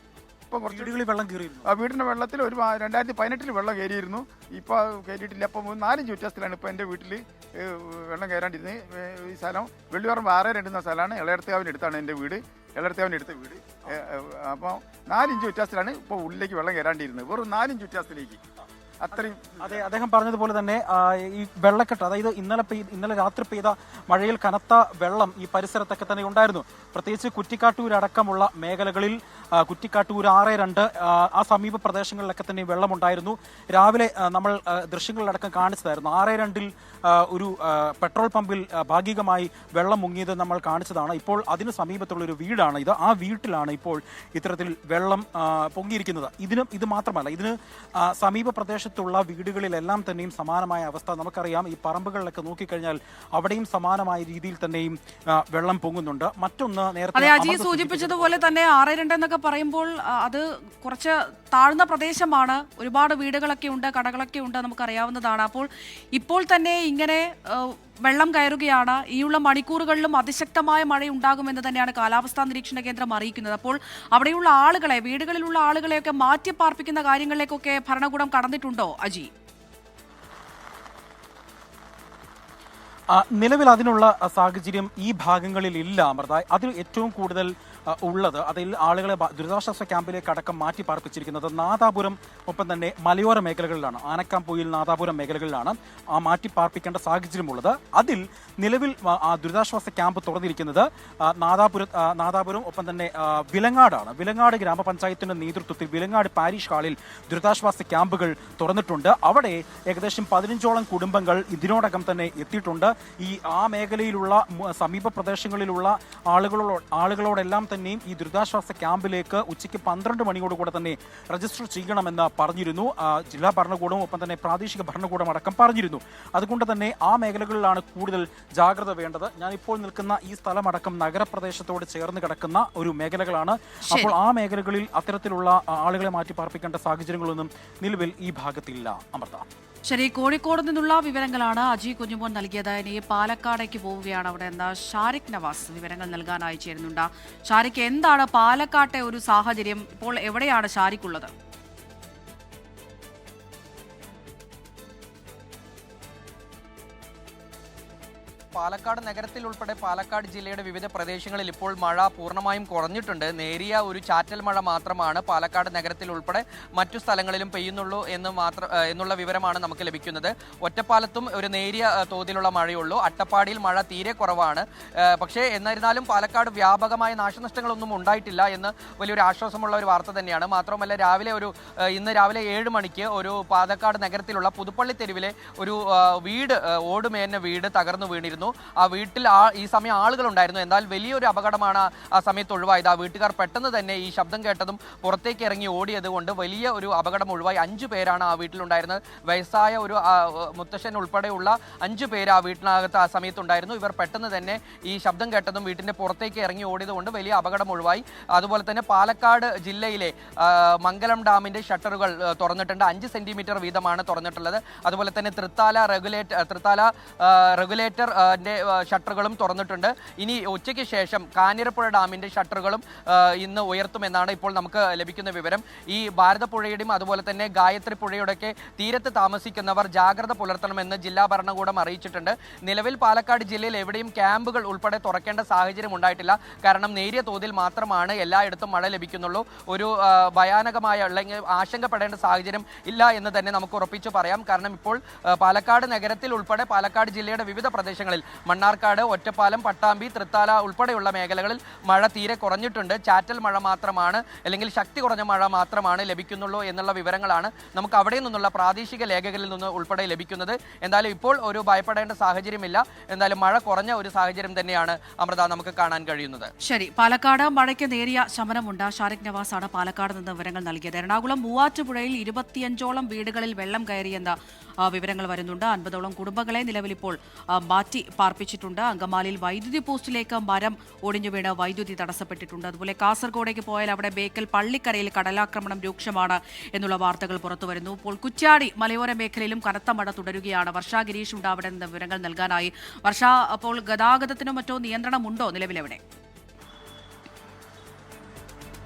ഇപ്പോൾ കുറച്ച് വീടുകളിൽ വെള്ളം കയറിയിരുന്നു. ആ വീടിൻ്റെ വെള്ളത്തിൽ 2018 വെള്ളം കയറിയിരുന്നു. ഇപ്പോൾ കയറിയിട്ടില്ല. അപ്പോൾ 4-5 വ്യത്യാസത്തിലാണ് ഇപ്പോൾ എൻ്റെ വീട്ടിൽ വെള്ളം കയറാണ്ടിരുന്നത്. ഈ സ്ഥലം വെള്ളിയോറം 6-2 എന്ന സ്ഥലമാണ്. ഇളയർത്തേവിൻ്റെ അടുത്താണ് എൻ്റെ വീട്. ഇളയർത്തേവിൻ്റെ അടുത്ത വീട്. അപ്പോൾ 4-5 വ്യത്യാസത്തിലാണ് ഇപ്പോൾ ഉള്ളിലേക്ക് വെള്ളം കയറാണ്ടിരുന്നത്. വെറും 4-5 വ്യത്യാസത്തിലേക്ക് അത്രയും. അതെ, അദ്ദേഹം പറഞ്ഞതുപോലെ തന്നെ ഈ വെള്ളക്കെട്ട്, അതായത് ഇന്നലെ രാത്രി പെയ്ത മഴയിൽ കനത്ത വെള്ളം ഈ പരിസരത്തൊക്കെ തന്നെ ഉണ്ടായിരുന്നു. പ്രത്യേകിച്ച് കുറ്റിക്കാട്ടൂരടക്കമുള്ള മേഖലകളിൽ, കുറ്റിക്കാട്ടൂർ 6-2 ആ സമീപ പ്രദേശങ്ങളിലൊക്കെ തന്നെ വെള്ളമുണ്ടായിരുന്നു. രാവിലെ നമ്മൾ ദൃശ്യങ്ങളിലടക്കം കാണിച്ചതായിരുന്നു. 6-2 ഒരു പെട്രോൾ പമ്പിൽ ഭാഗികമായി വെള്ളം മുങ്ങിയത് നമ്മൾ കാണിച്ചതാണ്. ഇപ്പോൾ അതിന് സമീപത്തുള്ളൊരു വീടാണ് ഇത്. ആ വീട്ടിലാണ് ഇപ്പോൾ ഇത്തരത്തിൽ വെള്ളം പൊങ്ങിയിരിക്കുന്നത്. ഇത് മാത്രമല്ല, ഇതിന് സമീപ പ്രദേശത്തുള്ള വീടുകളിലെല്ലാം തന്നെയും സമാനമായ അവസ്ഥ നമുക്കറിയാം. ഈ പറമ്പുകളിലൊക്കെ നോക്കിക്കഴിഞ്ഞാൽ അവിടെയും സമാനമായ രീതിയിൽ തന്നെയും വെള്ളം പൊങ്ങുന്നുണ്ട്. മറ്റൊന്ന്, നേരത്തെ അജി സൂചിപ്പിച്ചതുപോലെ തന്നെ 6-2 എന്നൊക്കെ പറയുമ്പോൾ അത് കുറച്ച് താഴ്ന്ന പ്രദേശമാണ്. ഒരുപാട് വീടുകളൊക്കെ ഉണ്ട്, കടകളൊക്കെ ഉണ്ട്, നമുക്കറിയാവുന്നതാണ്. അപ്പോൾ ഇപ്പോൾ തന്നെ ഇങ്ങനെ വെള്ളം കയറുകയാണ്. ഈയുള്ള മണിക്കൂറുകളിലും അതിശക്തമായ മഴ ഉണ്ടാകുമെന്ന് തന്നെയാണ് കാലാവസ്ഥാ നിരീക്ഷണ കേന്ദ്രം അറിയിക്കുന്നത്. അപ്പോൾ അവിടെയുള്ള ആളുകളെ, വീടുകളിലുള്ള ആളുകളെയൊക്കെ മാറ്റിപ്പാർപ്പിക്കുന്ന കാര്യങ്ങളിലേക്കൊക്കെ ഭരണകൂടം കടന്നിട്ടുണ്ടോ അജി? നിലവിൽ അതിനുള്ള സാഹചര്യം ഈ ഭാഗങ്ങളിൽ ഇല്ല അമൃത. അതിൽ ഏറ്റവും കൂടുതൽ ഉള്ളത് അതിൽ ആളുകളെ ദുരിതാശ്വാസ ക്യാമ്പിലേക്ക് അടക്കം മാറ്റി പാർപ്പിച്ചിരിക്കുന്നത് നാദാപുരം ഒപ്പം തന്നെ മലയോര മേഖലകളിലാണ്. ആനക്കാംപൊയിൽ നാദാപുരം മേഖലകളിലാണ് ആ മാറ്റി പാർപ്പിക്കേണ്ട സാഹചര്യമുള്ളത്. അതിൽ നിലവിൽ ദുരിതാശ്വാസ ക്യാമ്പ് തുറന്നിരിക്കുന്നത് നാദാപുരം ഒപ്പം തന്നെ വിലങ്ങാടാണ്. വിലങ്ങാട് ഗ്രാമപഞ്ചായത്തിന്റെ നേതൃത്വത്തിൽ വിലങ്ങാട് പാരിഷ് ഹാളിൽ ദുരിതാശ്വാസ ക്യാമ്പുകൾ തുറന്നിട്ടുണ്ട്. അവിടെ ഏകദേശം 15ഓളം കുടുംബങ്ങൾ ഇതിനോടകം തന്നെ എത്തിയിട്ടുണ്ട്. ആ മേഖലയിലുള്ള സമീപ പ്രദേശങ്ങളിലുള്ള ആളുകളോടെല്ലാം തന്നെയും ഈ ദുരിതാശ്വാസ ക്യാമ്പിലേക്ക് ഉച്ചയ്ക്ക് 12 മണിയോടുകൂടെ തന്നെ രജിസ്റ്റർ ചെയ്യണമെന്ന് പറഞ്ഞിരുന്നു. ജില്ലാ ഭരണകൂടവും ഒപ്പം തന്നെ പ്രാദേശിക ഭരണകൂടം അടക്കം പറഞ്ഞിരുന്നു. അതുകൊണ്ട് തന്നെ ആ മേഖലകളിലാണ് കൂടുതൽ ജാഗ്രത വേണ്ടത്. ഞാൻ ഇപ്പോൾ നിൽക്കുന്ന ഈ സ്ഥലമടക്കം നഗരപ്രദേശത്തോട് ചേർന്ന് കിടക്കുന്ന ഒരു മേഖലകളാണ്. അപ്പോൾ ആ മേഖലകളിൽ അത്തരത്തിലുള്ള ആളുകളെ മാറ്റി പാർപ്പിക്കേണ്ട സാഹചര്യങ്ങളൊന്നും നിലവിൽ ഈ ഭാഗത്തില്ല അമൃത. ശരി, കോഴിക്കോട് നിന്നുള്ള വിവരങ്ങളാണ് അജി കുഞ്ഞുമോൻ നൽകിയത്. ഇനി പാലക്കാടേക്ക് പോവുകയാണ്. അവിടെ എന്താ ഷാരിഖ് നവാസ് വിവരങ്ങൾ നൽകാനായി ചേരുന്നുണ്ട്. ഷാരിഖ്, എന്താണ് പാലക്കാട്ടെ ഒരു സാഹചര്യം? ഇപ്പോൾ എവിടെയാണ് ഷാരിഖ് ഉള്ളത്? പാലക്കാട് നഗരത്തിൽ ഉൾപ്പെടെ പാലക്കാട് ജില്ലയുടെ വിവിധ പ്രദേശങ്ങളിൽ ഇപ്പോൾ മഴ പൂർണ്ണമായും കുറഞ്ഞിട്ടുണ്ട്. നേരിയ ഒരു ചാറ്റൽ മഴ മാത്രമാണ് പാലക്കാട് നഗരത്തിൽ ഉൾപ്പെടെ മറ്റു സ്ഥലങ്ങളിലും പെയ്യുന്നുള്ളൂ എന്നുള്ള വിവരമാണ് നമുക്ക് ലഭിക്കുന്നത്. ഒറ്റപ്പാലത്തും ഒരു നേരിയ തോതിലുള്ള മഴയുള്ളൂ. അട്ടപ്പാടിയിൽ മഴ തീരെ കുറവാണ്. പക്ഷേ എന്നിരുന്നാലും പാലക്കാട് വ്യാപകമായ നാശനഷ്ടങ്ങളൊന്നും ഉണ്ടായിട്ടില്ല എന്ന് വലിയൊരു ആശ്വാസമുള്ള ഒരു വാർത്ത തന്നെയാണ്. മാത്രമല്ല ഇന്ന് രാവിലെ 7 മണിക്ക് ഒരു പാലക്കാട് നഗരത്തിലുള്ള പുതുപ്പള്ളി തെരുവിലെ ഒരു വീട് ഓടുമേഞ്ഞ വീട് തകർന്നു വീണിരുന്നു. ആ വീട്ടിൽ ഈ സമയം ആളുകളുണ്ടായിരുന്നു. എന്നാൽ വലിയൊരു അപകടമാണ് ആ സമയത്ത് ഒഴിവായത്. ആ വീട്ടുകാർ പെട്ടെന്ന് തന്നെ ഈ ശബ്ദം കേട്ടതും പുറത്തേക്ക് ഇറങ്ങി ഓടിയത് കൊണ്ട് വലിയ ഒരു അപകടം ഒഴിവായി. 5 പേരാണ് ആ വീട്ടിലുണ്ടായിരുന്നത്. വയസ്സായ ഒരു മുത്തശ്ശൻ ഉൾപ്പെടെയുള്ള 5 പേര് ആ വീട്ടിനകത്ത് ആ സമയത്തുണ്ടായിരുന്നു. ഇവർ പെട്ടെന്ന് തന്നെ ഈ ശബ്ദം കേട്ടതും വീട്ടിന്റെ പുറത്തേക്ക് ഇറങ്ങി ഓടിയത് കൊണ്ട് വലിയ അപകടം ഒഴിവായി. അതുപോലെ തന്നെ പാലക്കാട് ജില്ലയിലെ മംഗലം ഡാമിന്റെ ഷട്ടറുകൾ തുറന്നിട്ടുണ്ട്. 5 സെന്റിമീറ്റർ വീതമാണ് തുറന്നിട്ടുള്ളത്. അതുപോലെ തന്നെ തൃത്താല റെഗുലേറ്റർ ഷട്ടറുകളും തുറന്നിട്ടുണ്ട്. ഇനി ഉച്ചയ്ക്ക് ശേഷം കാഞ്ഞിരപ്പുഴ ഡാമിന്റെ ഷട്ടറുകളും ഇന്ന് ഉയർത്തുമെന്നാണ് ഇപ്പോൾ നമുക്ക് ലഭിക്കുന്ന വിവരം. ഈ ഭാരതപ്പുഴയുടെയും അതുപോലെ തന്നെ ഗായത്രി പുഴയുടെയൊക്കെ തീരത്ത് താമസിക്കുന്നവർ ജാഗ്രത പുലർത്തണമെന്ന് ജില്ലാ ഭരണകൂടം അറിയിച്ചിട്ടുണ്ട്. നിലവിൽ പാലക്കാട് ജില്ലയിൽ എവിടെയും ക്യാമ്പുകൾ ഉൾപ്പെടെ തുറക്കേണ്ട സാഹചര്യം ഉണ്ടായിട്ടില്ല. കാരണം നേരിയ തോതിൽ മാത്രമാണ് എല്ലായിടത്തും മഴ ലഭിക്കുന്നുള്ളൂ. ഒരു ഭയാനകമായ അല്ലെങ്കിൽ ആശങ്കപ്പെടേണ്ട സാഹചര്യം ഇല്ല എന്ന് തന്നെ നമുക്ക് ഉറപ്പിച്ചു പറയാം. കാരണം ഇപ്പോൾ പാലക്കാട് നഗരത്തിൽ ഉൾപ്പെടെ പാലക്കാട് ജില്ലയുടെ വിവിധ പ്രദേശങ്ങളിൽ മണ്ണാർക്കാട്, ഒറ്റപ്പാലം, പട്ടാമ്പി, തൃത്താല ഉൾപ്പെടെയുള്ള മേഖലകളിൽ മഴ തീരെ കുറഞ്ഞിട്ടുണ്ട്. ചാറ്റൽ മഴ മാത്രമാണ് അല്ലെങ്കിൽ ശക്തി കുറഞ്ഞ മഴ മാത്രമാണ് ലഭിക്കുന്നുള്ളൂ എന്നുള്ള വിവരങ്ങളാണ് നമുക്ക് അവിടെ നിന്നുള്ള പ്രാദേശിക ലേഖകരിൽ നിന്ന് ഉൾപ്പെടെ ലഭിക്കുന്നത്. എന്തായാലും ഇപ്പോൾ ഒരു ഭയപ്പെടേണ്ട സാഹചര്യമില്ല. എന്തായാലും മഴ കുറഞ്ഞ ഒരു സാഹചര്യം തന്നെയാണ് അമൃത നമുക്ക് കാണാൻ കഴിയുന്നത്. ശരി, പാലക്കാട് മഴയ്ക്ക് നേരിയ ശമനമുണ്ട്. ഷാരിഖ് നവാസാണ് പാലക്കാട് നിന്ന് വിവരങ്ങൾ നൽകിയത്. എറണാകുളം മൂവാറ്റുപുഴയിൽ 25ഓളം വീടുകളിൽ വെള്ളം കയറിയെന്ന വിവരങ്ങൾ വരുന്നുണ്ട്. 50ഓളം കുടുംബങ്ങളെ നിലവിലിപ്പോൾ മാറ്റി പാർപ്പിച്ചിട്ടുണ്ട്. അങ്കമാലിയിൽ വൈദ്യുതി പോസ്റ്റിലേക്ക് മരം ഒടിഞ്ഞു വീണ് വൈദ്യുതി തടസ്സപ്പെട്ടിട്ടുണ്ട്. അതുപോലെ കാസർഗോഡേക്ക് പോയാൽ അവിടെ ബേക്കൽ പള്ളിക്കരയിൽ കടലാക്രമണം രൂക്ഷമാണ് എന്നുള്ള വാർത്തകൾ പുറത്തുവരുന്നു. ഇപ്പോൾ കുറ്റ്യാടി മലയോര മേഖലയിലും കനത്ത മഴ തുടരുകയാണ്. വർഷ ഗിരീഷ് ഉണ്ട് അവിടെ നിന്ന് വിവരങ്ങൾ നൽകാനായി. വർഷ, അപ്പോൾ ഗതാഗതത്തിനോ മറ്റോ നിയന്ത്രണമുണ്ടോ നിലവിലെവിടെ?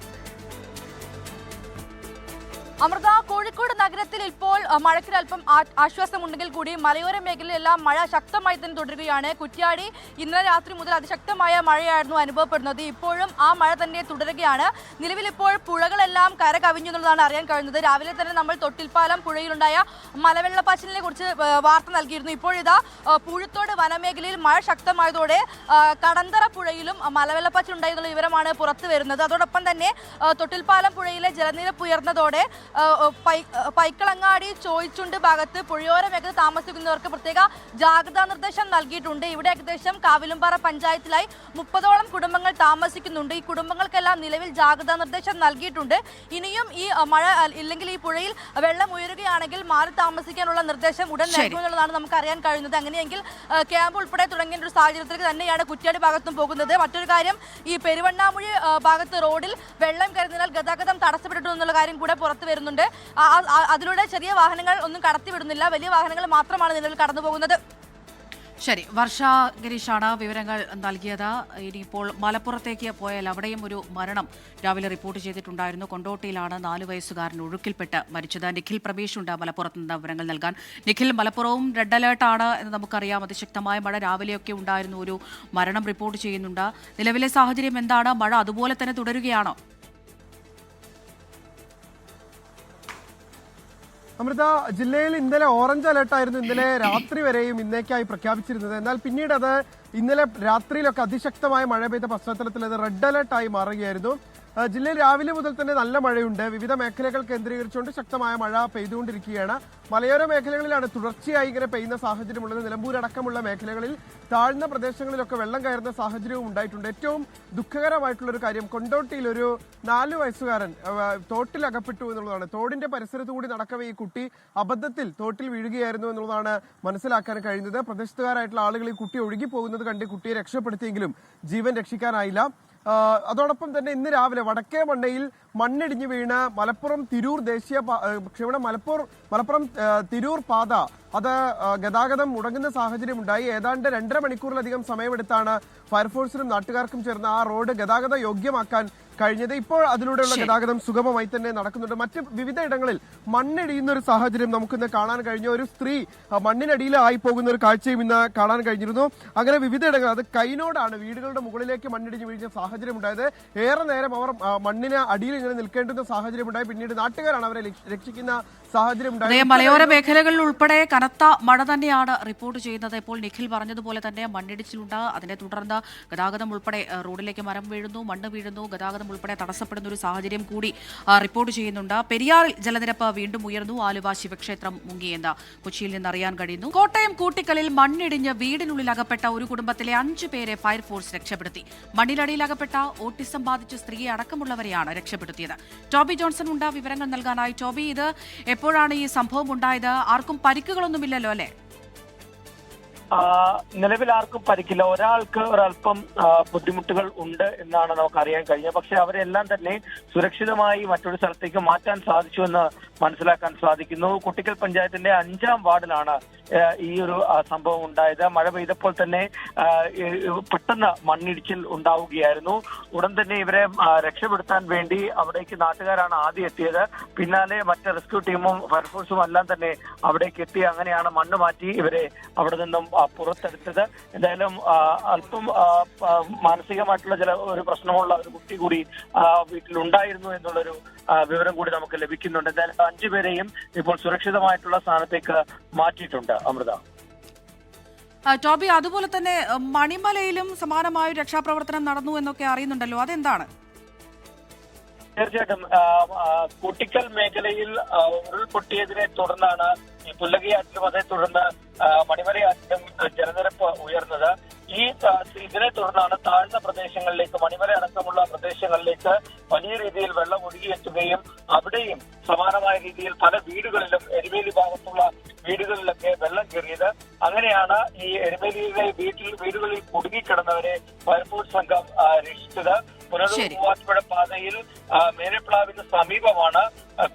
അമൃത, കോഴിക്കോട് നഗരത്തിൽ ഇപ്പോൾ മഴയ്ക്ക് അല്പം ആശ്വാസമുണ്ടെങ്കിൽ കൂടി മലയോര മേഖലയിലെല്ലാം മഴ ശക്തമായി തന്നെ തുടരുകയാണ്. കുറ്റ്യാടി ഇന്നലെ രാത്രി മുതൽ അതിശക്തമായ മഴയായിരുന്നു അനുഭവപ്പെടുന്നത്. ഇപ്പോഴും ആ മഴ തന്നെ തുടരുകയാണ്. നിലവിൽ ഇപ്പോൾ പുഴകളെല്ലാം കര കവിഞ്ഞു എന്നുള്ളതാണ് അറിയാൻ കഴിയുന്നത്. രാവിലെ തന്നെ നമ്മൾ തൊട്ടിൽപ്പാലം പുഴയിലുണ്ടായ മലവെള്ളപ്പാച്ചിലിനെ കുറിച്ച് വാർത്ത നൽകിയിരുന്നു. ഇപ്പോഴിതാ പൂഴത്തോട് വനമേഖലയിൽ മഴ ശക്തമായതോടെ കടന്തറ പുഴയിലും മലവെള്ളപ്പാച്ചിൽ എന്നുള്ള വിവരമാണ് പുറത്തു വരുന്നത്. അതോടൊപ്പം തന്നെ തൊട്ടിൽപ്പാലം പുഴയിലെ ജലനിരപ്പ് ഉയർന്നതോടെ പൈക്കളങ്ങാടി, ചോയ്ച്ചുണ്ട് ഭാഗത്ത് പുഴയോര മേഖല താമസിക്കുന്നവർക്ക് പ്രത്യേക ജാഗ്രതാ നിർദ്ദേശം നൽകിയിട്ടുണ്ട്. ഇവിടെ ഏകദേശം കാവിലുംപാറ പഞ്ചായത്തിലായി 30ഓളം കുടുംബങ്ങൾ താമസിക്കുന്നുണ്ട്. ഈ കുടുംബങ്ങൾക്കെല്ലാം നിലവിൽ ജാഗ്രതാ നിർദ്ദേശം നൽകിയിട്ടുണ്ട്. ഇനിയും ഈ മഴ ഇല്ലെങ്കിൽ ഈ പുഴയിൽ വെള്ളം ഉയരുകയാണെങ്കിൽ മാറി താമസിക്കാനുള്ള നിർദ്ദേശം ഉടൻ നൽകുമെന്നുള്ളതാണ് നമുക്ക് അറിയാൻ കഴിയുന്നത്. അങ്ങനെയെങ്കിൽ ക്യാമ്പ് ഉൾപ്പെടെ തുടങ്ങിയ ഒരു സാഹചര്യത്തിലേക്ക് തന്നെയാണ് കുറ്റ്യാടി ഭാഗത്തും പോകുന്നത്. മറ്റൊരു കാര്യം, ഈ പെരുവണ്ണാമുഴി ഭാഗത്ത് റോഡിൽ വെള്ളം കയറുന്നതിനാൽ ഗതാഗതം തടസ്സപ്പെട്ടിട്ടു എന്നുള്ള കാര്യം കൂടെ പുറത്തു വരുന്നുണ്ട്. അതിലൂടെ ചെറിയ വാഹനങ്ങൾ ഒന്നും കടത്തിവിടുന്നില്ല. വലിയ വാഹനങ്ങൾ മാത്രമാണ് നിലവിൽ കടന്നു പോകുന്നത്. ശരി, വർഷ ഗിരീഷാണ് വിവരങ്ങൾ നൽകിയത്. ഇനിയിപ്പോൾ മലപ്പുറത്തേക്ക് പോയാൽ അവിടെയും ഒരു മരണം രാവിലെ റിപ്പോർട്ട് ചെയ്തിട്ടുണ്ടായിരുന്നു. കൊണ്ടോട്ടിയിലാണ് 4 വയസ്സുകാരൻ ഒഴുക്കിൽപ്പെട്ട് മരിച്ചത്. നിഖിൽ പ്രമേഷ് ഉണ്ട് മലപ്പുറത്ത് നിന്ന് വിവരങ്ങൾ നൽകാൻ. നിഖിൽ, മലപ്പുറവും റെഡ് അലേർട്ടാണ് എന്ന് നമുക്കറിയാം. അതിശക്തമായ മഴ രാവിലെയൊക്കെ ഉണ്ടായിരുന്നു. ഒരു മരണം റിപ്പോർട്ട് ചെയ്യുന്നുണ്ട്. നിലവിലെ സാഹചര്യം എന്താണ്? മഴ അതുപോലെ തന്നെ തുടരുകയാണോ? അമൃത, ജില്ലയിൽ ഇന്നലെ ഓറഞ്ച് അലർട്ടായിരുന്നു ഇന്നലെ രാത്രി വരെയും ഇന്നേക്കായി പ്രഖ്യാപിച്ചിരുന്നത്. എന്നാൽ പിന്നീട് അത് ഇന്നലെ രാത്രിയിലൊക്കെ അതിശക്തമായ മഴ പെയ്ത പശ്ചാത്തലത്തിൽ അത് റെഡ് അലർട്ടായി മാറുകയായിരുന്നു. ജില്ലയിൽ രാവിലെ മുതൽ തന്നെ നല്ല മഴയുണ്ട്. വിവിധ മേഖലകൾ കേന്ദ്രീകരിച്ചുകൊണ്ട് ശക്തമായ മഴ പെയ്തുകൊണ്ടിരിക്കുകയാണ്. മലയോര മേഖലകളിലാണ് തുടർച്ചയായി ഇങ്ങനെ പെയ്യുന്ന സാഹചര്യമുള്ളത്. നിലമ്പൂർ അടക്കമുള്ള മേഖലകളിൽ താഴ്ന്ന പ്രദേശങ്ങളിലൊക്കെ വെള്ളം കയറുന്ന സാഹചര്യവും ഉണ്ടായിട്ടുണ്ട്. ഏറ്റവും ദുഃഖകരമായിട്ടുള്ളൊരു കാര്യം, കൊണ്ടോട്ടിയിൽ ഒരു 4 വയസ്സുകാരൻ തോട്ടിൽ അകപ്പെട്ടു എന്നുള്ളതാണ്. തോടിന്റെ പരിസരത്തു കൂടി നടക്കവേ ഈ കുട്ടി അബദ്ധത്തിൽ തോട്ടിൽ വീഴുകയായിരുന്നു എന്നുള്ളതാണ് മനസ്സിലാക്കാൻ കഴിയുന്നത്. പ്രദേശത്തുകാരായിട്ടുള്ള ആളുകൾ ഈ കുട്ടി ഒഴുകി പോകുന്നത് കണ്ട് കുട്ടിയെ രക്ഷപ്പെടുത്തിയെങ്കിലും ജീവൻ രക്ഷിക്കാനായില്ല. അതോടൊപ്പം തന്നെ ഇന്ന് രാവിലെ വടക്കേ മണ്ണയിൽ മണ്ണിടിഞ്ഞു വീണ് മലപ്പുറം തിരൂർ പാത അത് ഗതാഗതം മുടങ്ങുന്ന സാഹചര്യമുണ്ടായി. ഏതാണ്ട് 2.5 മണിക്കൂറിലധികം സമയമെടുത്താണ് ഫയർഫോഴ്സിനും നാട്ടുകാർക്കും ചേർന്ന് ആ റോഡ് ഗതാഗത യോഗ്യമാക്കാൻ കഴിഞ്ഞത്. ഇപ്പോൾ അതിലൂടെയുള്ള ഗതാഗതം സുഗമമായി തന്നെ നടക്കുന്നുണ്ട്. മറ്റ് വിവിധ ഇടങ്ങളിൽ മണ്ണിടിയുന്ന ഒരു സാഹചര്യം നമുക്കിന്ന് കാണാൻ കഴിഞ്ഞു. ഒരു സ്ത്രീ മണ്ണിനടിയിലായി പോകുന്ന ഒരു കാഴ്ചയും ഇന്ന് കാണാൻ കഴിഞ്ഞിരുന്നു. അങ്ങനെ വിവിധ ഇടങ്ങൾ, അത് കൈനോടാണ്, വീടുകളുടെ മുകളിലേക്ക് മണ്ണിടിഞ്ഞ് വീഴുന്ന സാഹചര്യം ഉണ്ടായത്. ഏറെ നേരം അവർ മണ്ണിന് അടിയിൽ ഇങ്ങനെ നിൽക്കേണ്ടുന്ന സാഹചര്യം ഉണ്ടായി. പിന്നീട് നാട്ടുകാരാണ് അവരെ രക്ഷിക്കുന്ന സാഹചര്യം ഉണ്ടായി. മലയോര മേഖലകളിൽ ഉൾപ്പെടെ കനത്ത മഴ തന്നെയാണ് റിപ്പോർട്ട് ചെയ്യുന്നത്. ഇപ്പോൾ നിഖിൽ പറഞ്ഞതുപോലെ തന്നെ മണ്ണിടിച്ചിലുണ്ട്. അതിനെ തുടർന്ന് ഗതാഗതം ഉൾപ്പെടെ റോഡിലേക്ക് മരം വീഴുന്നു, മണ്ണ് വീഴുന്നു, ഗതാഗതം ഉൾപ്പെടെ തടസ്സപ്പെടുന്ന ഒരു സാഹചര്യം കൂടി റിപ്പോർട്ട് ചെയ്യുന്നുണ്ട്. പെരിയാറിൽ ജലനിരപ്പ് വീണ്ടും ഉയർന്നു. ആലുവ ശിവക്ഷേത്രം മുങ്ങിയെന്ന് കൊച്ചിയിൽ നിന്ന് അറിയാൻ കഴിയുന്നു. കോട്ടയം കൂട്ടിക്കലിൽ മണ്ണിടിഞ്ഞ് വീടിനുള്ളിൽ അകപ്പെട്ട ഒരു കുടുംബത്തിലെ 5 പേരെ ഫയർഫോഴ്സ് രക്ഷപ്പെടുത്തി. മണ്ണിനടിയിൽ അകപ്പെട്ട ഓട്ടിസം ബാധിച്ച സ്ത്രീയെ അടക്കമുള്ളവരെയാണ് രക്ഷപ്പെടുത്തിയത്. ടോബി ജോൺസൺ ഉണ്ട് വിവരങ്ങൾ നൽകാനായി. ടോബി, ഇത് എപ്പോഴാണ് ഈ സംഭവം ഉണ്ടായത്? ആർക്കും പരിക്കുകളൊന്നുമില്ലല്ലോ അല്ലേ? നിലവിൽ ആർക്കും പരിക്കില്ല. ഒരാൾക്ക് ഒരല്പം ബുദ്ധിമുട്ടുകൾ ഉണ്ട് എന്നാണ് നമുക്ക് അറിയാൻ കഴിഞ്ഞത്. പക്ഷെ അവരെല്ലാം തന്നെ സുരക്ഷിതമായി മറ്റൊരു സ്ഥലത്തേക്ക് മാറ്റാൻ സാധിച്ചു എന്ന് മനസ്സിലാക്കാൻ സാധിക്കുന്നു. കുട്ടിക്കൽ പഞ്ചായത്തിന്റെ 5ാം വാർഡിലാണ് ഈ ഒരു സംഭവം ഉണ്ടായത്. മഴ പെയ്തപ്പോൾ തന്നെ പെട്ടെന്ന് മണ്ണിടിച്ചിൽ ഉണ്ടാവുകയായിരുന്നു. ഉടൻ തന്നെ ഇവരെ രക്ഷപ്പെടുത്താൻ വേണ്ടി അവിടേക്ക് നാട്ടുകാരാണ് ആദ്യം എത്തിയത്. പിന്നാലെ മറ്റ് റെസ്ക്യൂ ടീമും ഫയർഫോഴ്സും എല്ലാം തന്നെ അവിടേക്ക് എത്തി. അങ്ങനെയാണ് മണ്ണ് മാറ്റി ഇവരെ അവിടെ നിന്നും പുറത്തെടുത്തത്. എന്തായാലും അല്പം മാനസികമായിട്ടുള്ള ഒരു പ്രശ്നമുള്ള ഒരു കുട്ടി കൂടി വീട്ടിലുണ്ടായിരുന്നു എന്നുള്ളൊരു വിവരം കൂടി നമുക്ക് ലഭിക്കുന്നുണ്ട്. എന്തായാലും 5 പേരെയും ഇപ്പോൾ സുരക്ഷിതമായിട്ടുള്ള സ്ഥാനത്തേക്ക് മാറ്റിയിട്ടുണ്ട്. അമൃത. ടോബി, അതുപോലെ തന്നെ മണിമലയിലും സമാനമായ രക്ഷാപ്രവർത്തനം നടന്നു എന്നൊക്കെ അറിയുന്നുണ്ടല്ലോ, അതെന്താണ്? തീർച്ചയായിട്ടും കൂട്ടിക്കൽ മേഖലയിൽ ഉരുൾപൊട്ടിയതിനെ തുടർന്നാണ് ഈ പുല്ലകിയാറ്റിലും അതേ തുടർന്ന് മണിമലയാറ്റിലും ജലനിരപ്പ് ഉയർന്നത്. ഇതിനെ തുടർന്നാണ് താഴ്ന്ന പ്രദേശങ്ങളിലേക്ക്, മണിമല അടക്കമുള്ള പ്രദേശങ്ങളിലേക്ക് വലിയ രീതിയിൽ വെള്ളം ഒഴുകിയെത്തുകയും അവിടെയും സമാനമായ രീതിയിൽ പല വീടുകളിലും, എരുമേലി ഭാഗത്തുള്ള വീടുകളിലൊക്കെ വെള്ളം കയറിയത്. അങ്ങനെയാണ് ഈ എരുമേലിയിലെ വീടുകളിൽ കുടുങ്ങിക്കിടന്നവരെ ഫയർഫോഴ്സ് സംഘം രക്ഷിച്ചത്. പുനലൂർ മൂവാറ്റുപുഴ പാതയിൽ മേനപ്ലാവിന് സമീപമാണ്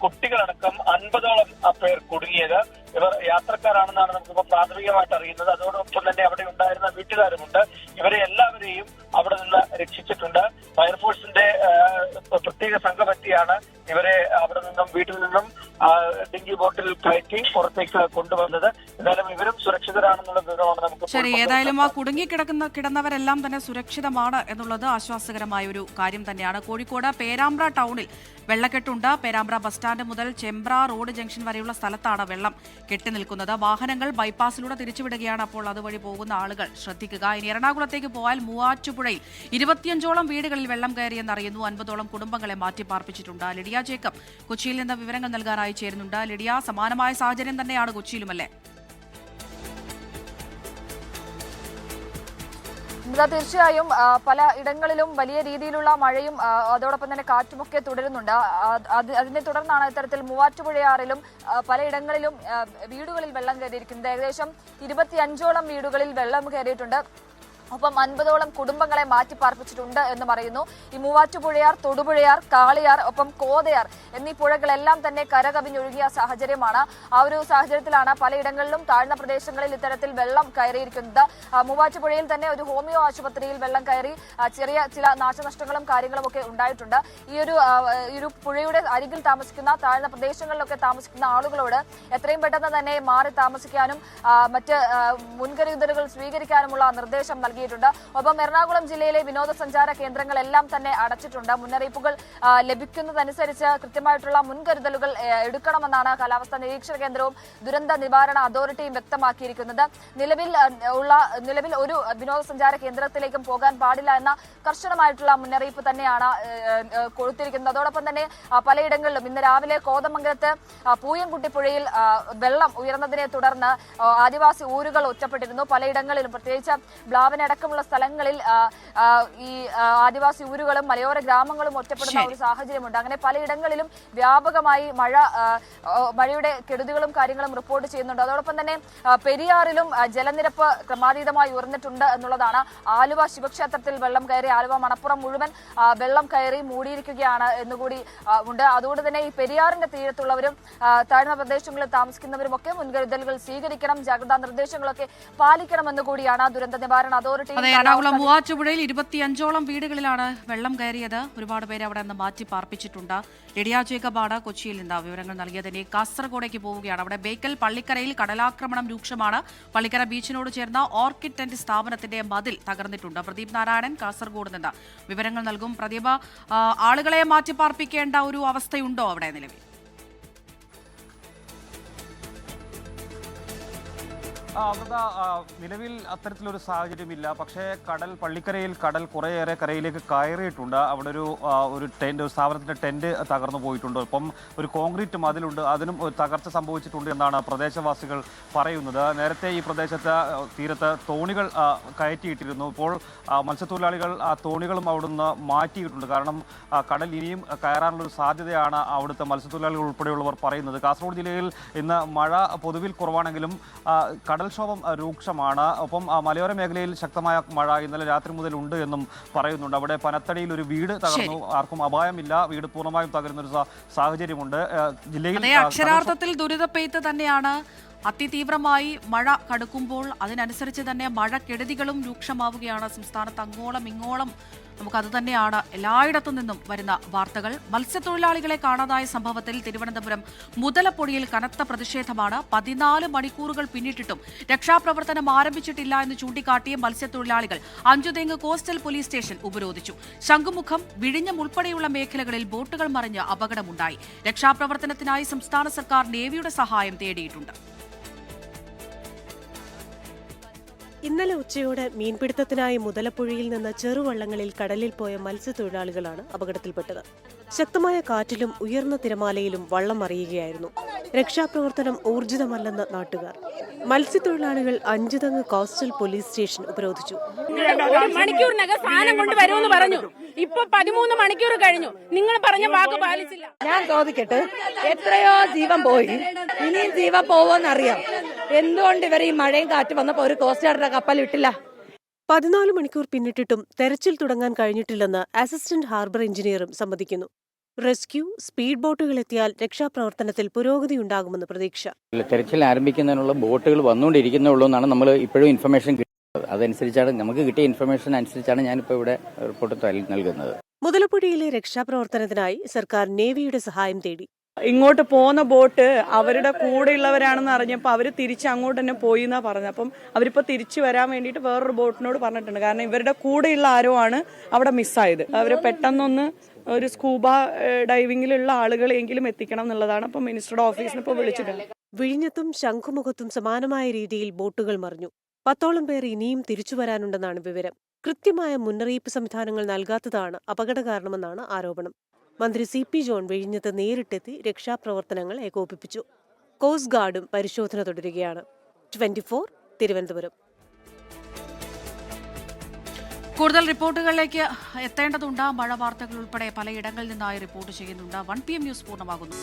കുട്ടികളടക്കം 50ഓളം പേർ കുടുങ്ങിയത്. ഇവർ യാത്രക്കാരാണെന്നാണ് നമുക്കിപ്പോൾ പ്രാഥമികമായിട്ട് അറിയുന്നത്. അതോടൊപ്പം തന്നെ അവിടെ ഉണ്ടായിരുന്ന വീട്ടുകാരുമുണ്ട്. ഇവരെ എല്ലാവരെയും അവിടെ നിന്ന് രക്ഷിച്ചിട്ടുണ്ട്. ഫയർഫോഴ്സിന്റെ പ്രത്യേക സംഘം എത്തിയാണ് ഇവരെ അവിടെ നിന്നും വീട്ടിൽ നിന്നും ഡിങ്കി ബോട്ടിൽ കയറ്റി പുറത്തേക്ക് കൊണ്ടുവന്നത്. എന്തായാലും ഇവരും സുരക്ഷിതരാണെന്നുള്ള വിവരമാണ് നമുക്ക്. ശരി, ഏതായാലും ആ കിടന്നവരെല്ലാം തന്നെ സുരക്ഷിതമാണ് എന്നുള്ളത് ആശ്വാസകരമായ ഒരു കാര്യം തന്നെയാണ്. കോഴിക്കോട് പേരാമ്പ്ര ടൗണിൽ വെള്ളക്കെട്ടുണ്ട്. പേരാമ്പ്ര ബസ് സ്റ്റാൻഡ് മുതൽ ചെമ്പ്ര റോഡ് ജംഗ്ഷൻ വരെയുള്ള സ്ഥലത്താണ് വെള്ളം കെട്ടി നിൽക്കുന്നത്. വാഹനങ്ങൾ ബൈപ്പാസിലൂടെ തിരിച്ചുവിടുകയാണ്. അപ്പോൾ അതുവഴി പോകുന്ന ആളുകൾ ശ്രദ്ധിക്കുക. ഇനി എറണാകുളത്തേക്ക് പോയാൽ മൂവാറ്റുപുഴയിൽ 25ഓളം വീടുകളിൽ വെള്ളം കയറിയെന്നറിയുന്നു. 50ഓളം കുടുംബങ്ങളെ മാറ്റിപ്പാർപ്പിച്ചിട്ടുണ്ട്. ലിഡിയ ജേക്കബ് കൊച്ചിയിൽ നിന്ന് വിവരങ്ങൾ നൽകാനായി ചേരുന്നുണ്ട്. ലിഡിയ, സമാനമായ സാഹചര്യം തന്നെയാണ് കൊച്ചിയിലുമല്ലേ? തീർച്ചയായും പല ഇടങ്ങളിലും വലിയ രീതിയിലുള്ള മഴയും അതോടൊപ്പം തന്നെ കാറ്റുമൊക്കെ തുടരുന്നുണ്ട്. അതിനെ തുടർന്നാണ് ഇത്തരത്തിൽ മൂവാറ്റുപുഴയാറിലും പലയിടങ്ങളിലും വീടുകളിൽ വെള്ളം കയറിയിരിക്കുന്നത്. ഏകദേശം 25ഓളം വീടുകളിൽ വെള്ളം കയറിയിട്ടുണ്ട്. ഒപ്പം 50ഓളം കുടുംബങ്ങളെ മാറ്റിപ്പാർപ്പിച്ചിട്ടുണ്ട് എന്ന് പറയുന്നു. ഈ മൂവാറ്റുപുഴയാർ, തൊടുപുഴയാർ, കാളിയാർ, ഒപ്പം കോതയാർ എന്നീ പുഴകളെല്ലാം തന്നെ കരകവിഞ്ഞൊഴുകിയ സാഹചര്യമാണ്. ആ ഒരു സാഹചര്യത്തിലാണ് പലയിടങ്ങളിലും താഴ്ന്ന പ്രദേശങ്ങളിൽ ഇത്തരത്തിൽ വെള്ളം കയറിയിരിക്കുന്നത്. മൂവാറ്റുപുഴയിൽ തന്നെ ഒരു ഹോമിയോ ആശുപത്രിയിൽ വെള്ളം കയറി ചെറിയ ചില നാശനഷ്ടങ്ങളും കാര്യങ്ങളും ഒക്കെ ഉണ്ടായിട്ടുണ്ട്. ഈ ഒരു പുഴയുടെ അരികിൽ താമസിക്കുന്ന താഴ്ന്ന പ്രദേശങ്ങളിലൊക്കെ താമസിക്കുന്ന ആളുകളോട് എത്രയും പെട്ടെന്ന് തന്നെ മാറി താമസിക്കാനും മറ്റ് മുൻകരുതലുകൾ സ്വീകരിക്കാനുമുള്ള നിർദ്ദേശം നൽകിയിട്ടുണ്ട്. ഒപ്പം എറണാകുളം ജില്ലയിലെ വിനോദസഞ്ചാര കേന്ദ്രങ്ങളെല്ലാം തന്നെ അടച്ചിട്ടുണ്ട്. മുന്നറിയിപ്പുകൾ ലഭിക്കുന്നതനുസരിച്ച് കൃത്യമായിട്ടുള്ള മുൻകരുതലുകൾ എടുക്കണമെന്നാണ് കാലാവസ്ഥാ നിരീക്ഷണ കേന്ദ്രവും ദുരന്ത നിവാരണ അതോറിറ്റിയും വ്യക്തമാക്കിയിരിക്കുന്നത്. നിലവിൽ ഒരു വിനോദസഞ്ചാര കേന്ദ്രത്തിലേക്കും പോകാൻ പാടില്ല എന്ന കർശനമായിട്ടുള്ള മുന്നറിയിപ്പ് തന്നെയാണ് കൊടുത്തിരിക്കുന്നത്. അതോടൊപ്പം തന്നെ പലയിടങ്ങളിലും ഇന്ന് രാവിലെ കോതമംഗലത്ത് പൂയംകുട്ടിപ്പുഴയിൽ വെള്ളം ഉയർന്നതിനെ തുടർന്ന് ആദിവാസി ഊരുകൾ ഒറ്റപ്പെട്ടിരുന്നു. പലയിടങ്ങളിലും പ്രത്യേകിച്ച് ബ്ലാവനടക്കമുള്ള സ്ഥലങ്ങളിൽ ഈ ആദിവാസി ഊരുകളും മലയോര ഗ്രാമങ്ങളും ഒറ്റപ്പെടുന്ന ഒരു സാഹചര്യമുണ്ട്. അങ്ങനെ പലയിടങ്ങളിലും വ്യാപകമായി മഴയുടെ കെടുതികളും കാര്യങ്ങളും റിപ്പോർട്ട് ചെയ്യുന്നുണ്ട്. അതോടൊപ്പം തന്നെ പെരിയാറിലും ജലനിരപ്പ് ക്രമാതീതമായി ഉയർന്നിട്ടുണ്ട് എന്നുള്ളതാണ്. ആലുവ ശിവക്ഷേത്രത്തിൽ വെള്ളം കയറി, ആലുവ മണപ്പുറം മുഴുവൻ വെള്ളം കയറി മൂടിയിരിക്കുകയാണ് എന്നുകൂടി ഉണ്ട്. അതുകൊണ്ട് തന്നെ ഈ പെരിയാറിന്റെ തീരത്തുള്ളവരും താഴ്ന്ന പ്രദേശങ്ങളിൽ താമസിക്കുന്നവരും ഒക്കെ മുൻകരുതലുകൾ സ്വീകരിക്കണം, ജാഗ്രതാ നിർദ്ദേശങ്ങളൊക്കെ പാലിക്കണമെന്ന് കൂടിയാണ് ദുരന്ത നിവാരണ അതോറിറ്റി. എറണാകുളം മൂവാറ്റുപുഴയിൽ 25ഓളം വീടുകളിലാണ് വെള്ളം കയറിയത്. ഒരുപാട് പേര് അവിടെ നിന്ന് മാറ്റി പാർപ്പിച്ചിട്ടുണ്ട്. ലിഡിയ ജേക്കബാണ് കൊച്ചിയിൽ നിന്ന് വിവരങ്ങൾ നൽകിയത്. ഇനി കാസർഗോഡേക്ക് പോവുകയാണ്. അവിടെ ബേക്കൽ പള്ളിക്കരയിൽ കടലാക്രമണം രൂക്ഷമാണ്. പള്ളിക്കര ബീച്ചിനോട് ചേർന്ന ഓർക്കിഡ് ടെന്റ് സ്ഥാപനത്തിന്റെ മതിൽ തകർന്നിട്ടുണ്ട്. പ്രദീപ് നാരായണൻ കാസർഗോഡ് നിന്ന് വിവരങ്ങൾ നൽകും. പ്രദീപ്, ആളുകളെ മാറ്റി പാർപ്പിക്കേണ്ട ഒരു അവസ്ഥയുണ്ടോ അവിടെ നിലവിൽ? അമൃത, നിലവിൽ അത്തരത്തിലൊരു സാഹചര്യമില്ല. പക്ഷേ പള്ളിക്കരയിൽ കടൽ കുറേയേറെ കരയിലേക്ക് കയറിയിട്ടുണ്ട്. അവിടെ ഒരു സ്ഥാപനത്തിന്റെ ടെന്റ് തകർന്നു പോയിട്ടുണ്ട്. ഒപ്പം ഒരു കോൺക്രീറ്റ് മതിലുണ്ട്, അതിനും ഒരു തകർച്ച സംഭവിച്ചിട്ടുണ്ട് എന്നാണ് പ്രദേശവാസികൾ പറയുന്നത്. നേരത്തെ ഈ പ്രദേശത്ത് തീരത്ത് തോണികൾ കയറ്റിയിട്ടിരുന്നു. ഇപ്പോൾ മത്സ്യത്തൊഴിലാളികൾ ആ തോണികളും അവിടുന്ന് മാറ്റിയിട്ടുണ്ട്. കാരണം കടൽ ഇനിയും കയറാനുള്ള ഒരു സാധ്യതയാണ് അവിടുത്തെ മത്സ്യത്തൊഴിലാളികൾ ഉൾപ്പെടെയുള്ളവർ പറയുന്നത്. കാസർഗോഡ് ജില്ലയിൽ ഇന്ന് മഴ പൊതുവിൽ കുറവാണെങ്കിലും കടൽക്ഷോഭം രൂക്ഷമാണ്. ഒപ്പം മലയോര മേഖലയിൽ ശക്തമായ മഴ ഇന്നലെ രാത്രി മുതൽ ഉണ്ട് എന്നും പറയുന്നുണ്ട്. അവിടെ പനത്തടിയിൽ ഒരു വീട് തകർന്നു. ആർക്കും അപായമില്ല. വീട് പൂർണ്ണമായും തകരുന്ന ഒരു സാഹചര്യമുണ്ട് ജില്ലയിൽ. അക്ഷരാർത്ഥത്തിൽ ദുരിതപ്പെയ്ത്ത് തന്നെയാണ്. അതിതീവ്രമായി മഴ കടുക്കുമ്പോൾ അതിനനുസരിച്ച് തന്നെ മഴക്കെടുതികളും രൂക്ഷമാവുകയാണ് സംസ്ഥാനത്ത്. അങ്ങോളം ഇങ്ങോളം നമുക്കത് തന്നെയാണ് എല്ലായിടത്തു നിന്നും വരുന്ന വാർത്തകൾ. മത്സ്യത്തൊഴിലാളികളെ കാണാതായ സംഭവത്തിൽ തിരുവനന്തപുരം മുതലപ്പൊടിയിൽ കനത്ത പ്രതിഷേധമാണ്. 14 മണിക്കൂറുകൾ പിന്നിട്ടിട്ടും രക്ഷാപ്രവർത്തനം ആരംഭിച്ചിട്ടില്ല എന്ന് ചൂണ്ടിക്കാട്ടിയ മത്സ്യത്തൊഴിലാളികൾ അഞ്ചുതെങ്ങ് കോസ്റ്റൽ പോലീസ് സ്റ്റേഷൻ ഉപരോധിച്ചു. ശംഖുമുഖം, വിഴിഞ്ഞം ഉൾപ്പെടെയുള്ള മേഖലകളിൽ ബോട്ടുകൾ മറിഞ്ഞ് അപകടമുണ്ടായി. രക്ഷാപ്രവർത്തനത്തിനായി സംസ്ഥാന സർക്കാർ നേവിയുടെ സഹായം തേടിയിട്ടുണ്ട്. ഇന്നലെ ഉച്ചയോടെ മീൻപിടുത്തത്തിനായി മുതലപ്പുഴയിൽ നിന്ന് ചെറുവള്ളങ്ങളിൽ കടലിൽ പോയ മത്സ്യത്തൊഴിലാളികളാണ് അപകടത്തിൽപ്പെട്ടത്. ശക്തമായ കാറ്റിലും ഉയർന്ന തിരമാലയിലും വള്ളം മറിയുകയായിരുന്നു. രക്ഷാപ്രവർത്തനം ഊർജിതമല്ലെന്ന് നാട്ടുകാർ. മത്സ്യത്തൊഴിലാളികൾ അഞ്ചുതെങ്ങ് കോസ്റ്റൽ പോലീസ് സ്റ്റേഷൻ ഉപരോധിച്ചു. മണിക്കൂറിനകം സാധനം കൊണ്ടുവരുമെന്ന് പറഞ്ഞു. ഇപ്പൊ 13 മണിക്കൂർ കഴിഞ്ഞു. നിങ്ങൾ പറഞ്ഞ വാക്ക് പാലിച്ചില്ല. ഞാൻ ചോദിക്കട്ടെ, എത്രയോ ജീവൻ പോയി, ഇനിയും ജീവൻ പോവോന്നറിയാം. എന്തുകൊണ്ട് ഇവർ ഈ മഴയും കാറ്റ് വന്നപ്പോ ഒരു കോസ്റ്റ് ഗാർഡിന്റെ കപ്പൽ വിട്ടില്ല? 14 മണിക്കൂർ പിന്നിട്ടിട്ടും തെരച്ചിൽ തുടങ്ങാൻ കഴിഞ്ഞിട്ടില്ലെന്ന് അസിസ്റ്റന്റ് ഹാർബർ എഞ്ചിനീയറും സമ്മതിക്കുന്നു. റെസ്ക്യൂ, സ്പീഡ് ബോട്ടുകൾ എത്തിയാൽ രക്ഷാപ്രവർത്തനത്തിൽ പുരോഗതിയുണ്ടാകുമെന്ന് പ്രതീക്ഷ. തെരച്ചിൽ ആരംഭിക്കുന്നതിനുള്ള ബോട്ടുകൾ വന്നുകൊണ്ടിരിക്കുന്നുള്ളൂ എന്നാണ് നമ്മൾ ഇപ്പോഴും ഇൻഫർമേഷൻ കിട്ടുന്നത്. അതനുസരിച്ചാണ് നമുക്ക് കിട്ടിയ ഇൻഫർമേഷൻ അനുസരിച്ചാണ് ഞാനിപ്പോൾ ഇവിടെ റിപ്പോർട്ട് നൽകുന്നത്. മുതലപ്പുഴയിലെ രക്ഷാപ്രവർത്തനത്തിനായി സർക്കാർ നേവിയുടെ സഹായം തേടി. ഇങ്ങോട്ട് പോകുന്ന ബോട്ട് അവരുടെ കൂടെയുള്ളവരാണെന്ന് അറിഞ്ഞപ്പോൾ അവർ തിരിച്ച് അങ്ങോട്ട് തന്നെ പോയി എന്നാ പറഞ്ഞത്. അപ്പം അവരിപ്പോൾ തിരിച്ചു വരാൻ വേണ്ടിയിട്ട് വേറൊരു ബോട്ടിനോട് പറഞ്ഞിട്ടുണ്ട്. കാരണം ഇവരുടെ കൂടെയുള്ള ആരോ ആണ് അവിടെ മിസ്സായത്. അവർ പെട്ടെന്നൊന്ന് ഒരു സ്കൂബ ഡൈവിംഗിലുള്ള ആളുകളെങ്കിലും എത്തിക്കണം എന്നുള്ളതാണ്. അപ്പം മിനിസ്റ്ററുടെ ഓഫീസിന് ഇപ്പോൾ വിളിച്ചിട്ടുണ്ട്. വിഴിഞ്ഞത്തും ശംഖുമുഖത്തും സമാനമായ രീതിയിൽ ബോട്ടുകൾ മറിഞ്ഞു. 10ഓളം പേർ ഇനിയും തിരിച്ചു വരാനുണ്ടെന്നാണ് വിവരം. കൃത്യമായ മുന്നറിയിപ്പ് സംവിധാനങ്ങൾ നൽകാത്തതാണ് അപകട കാരണമെന്നാണ് ആരോപണം. മന്ത്രി CP ജോൺ വിഴിഞ്ഞത്ത് നേരിട്ടെത്തി രക്ഷാപ്രവർത്തനങ്ങൾ ഏകോപിപ്പിച്ചു. കോസ്റ്റ് ഗാർഡും പരിശോധന തുടരുകയാണ്. 24 തിരുവനന്തപുരം. കൂടുതൽ റിപ്പോർട്ടുകളിലേക്ക് എത്തേണ്ടതുണ്ട്. മഴ വാർത്തകൾ ഉൾപ്പെടെ പലയിടങ്ങളിൽ നിന്നായി റിപ്പോർട്ട് ചെയ്യുന്നുണ്ട്. 1 PM ന്യൂസ് പൂർണ്ണമാകുന്നു.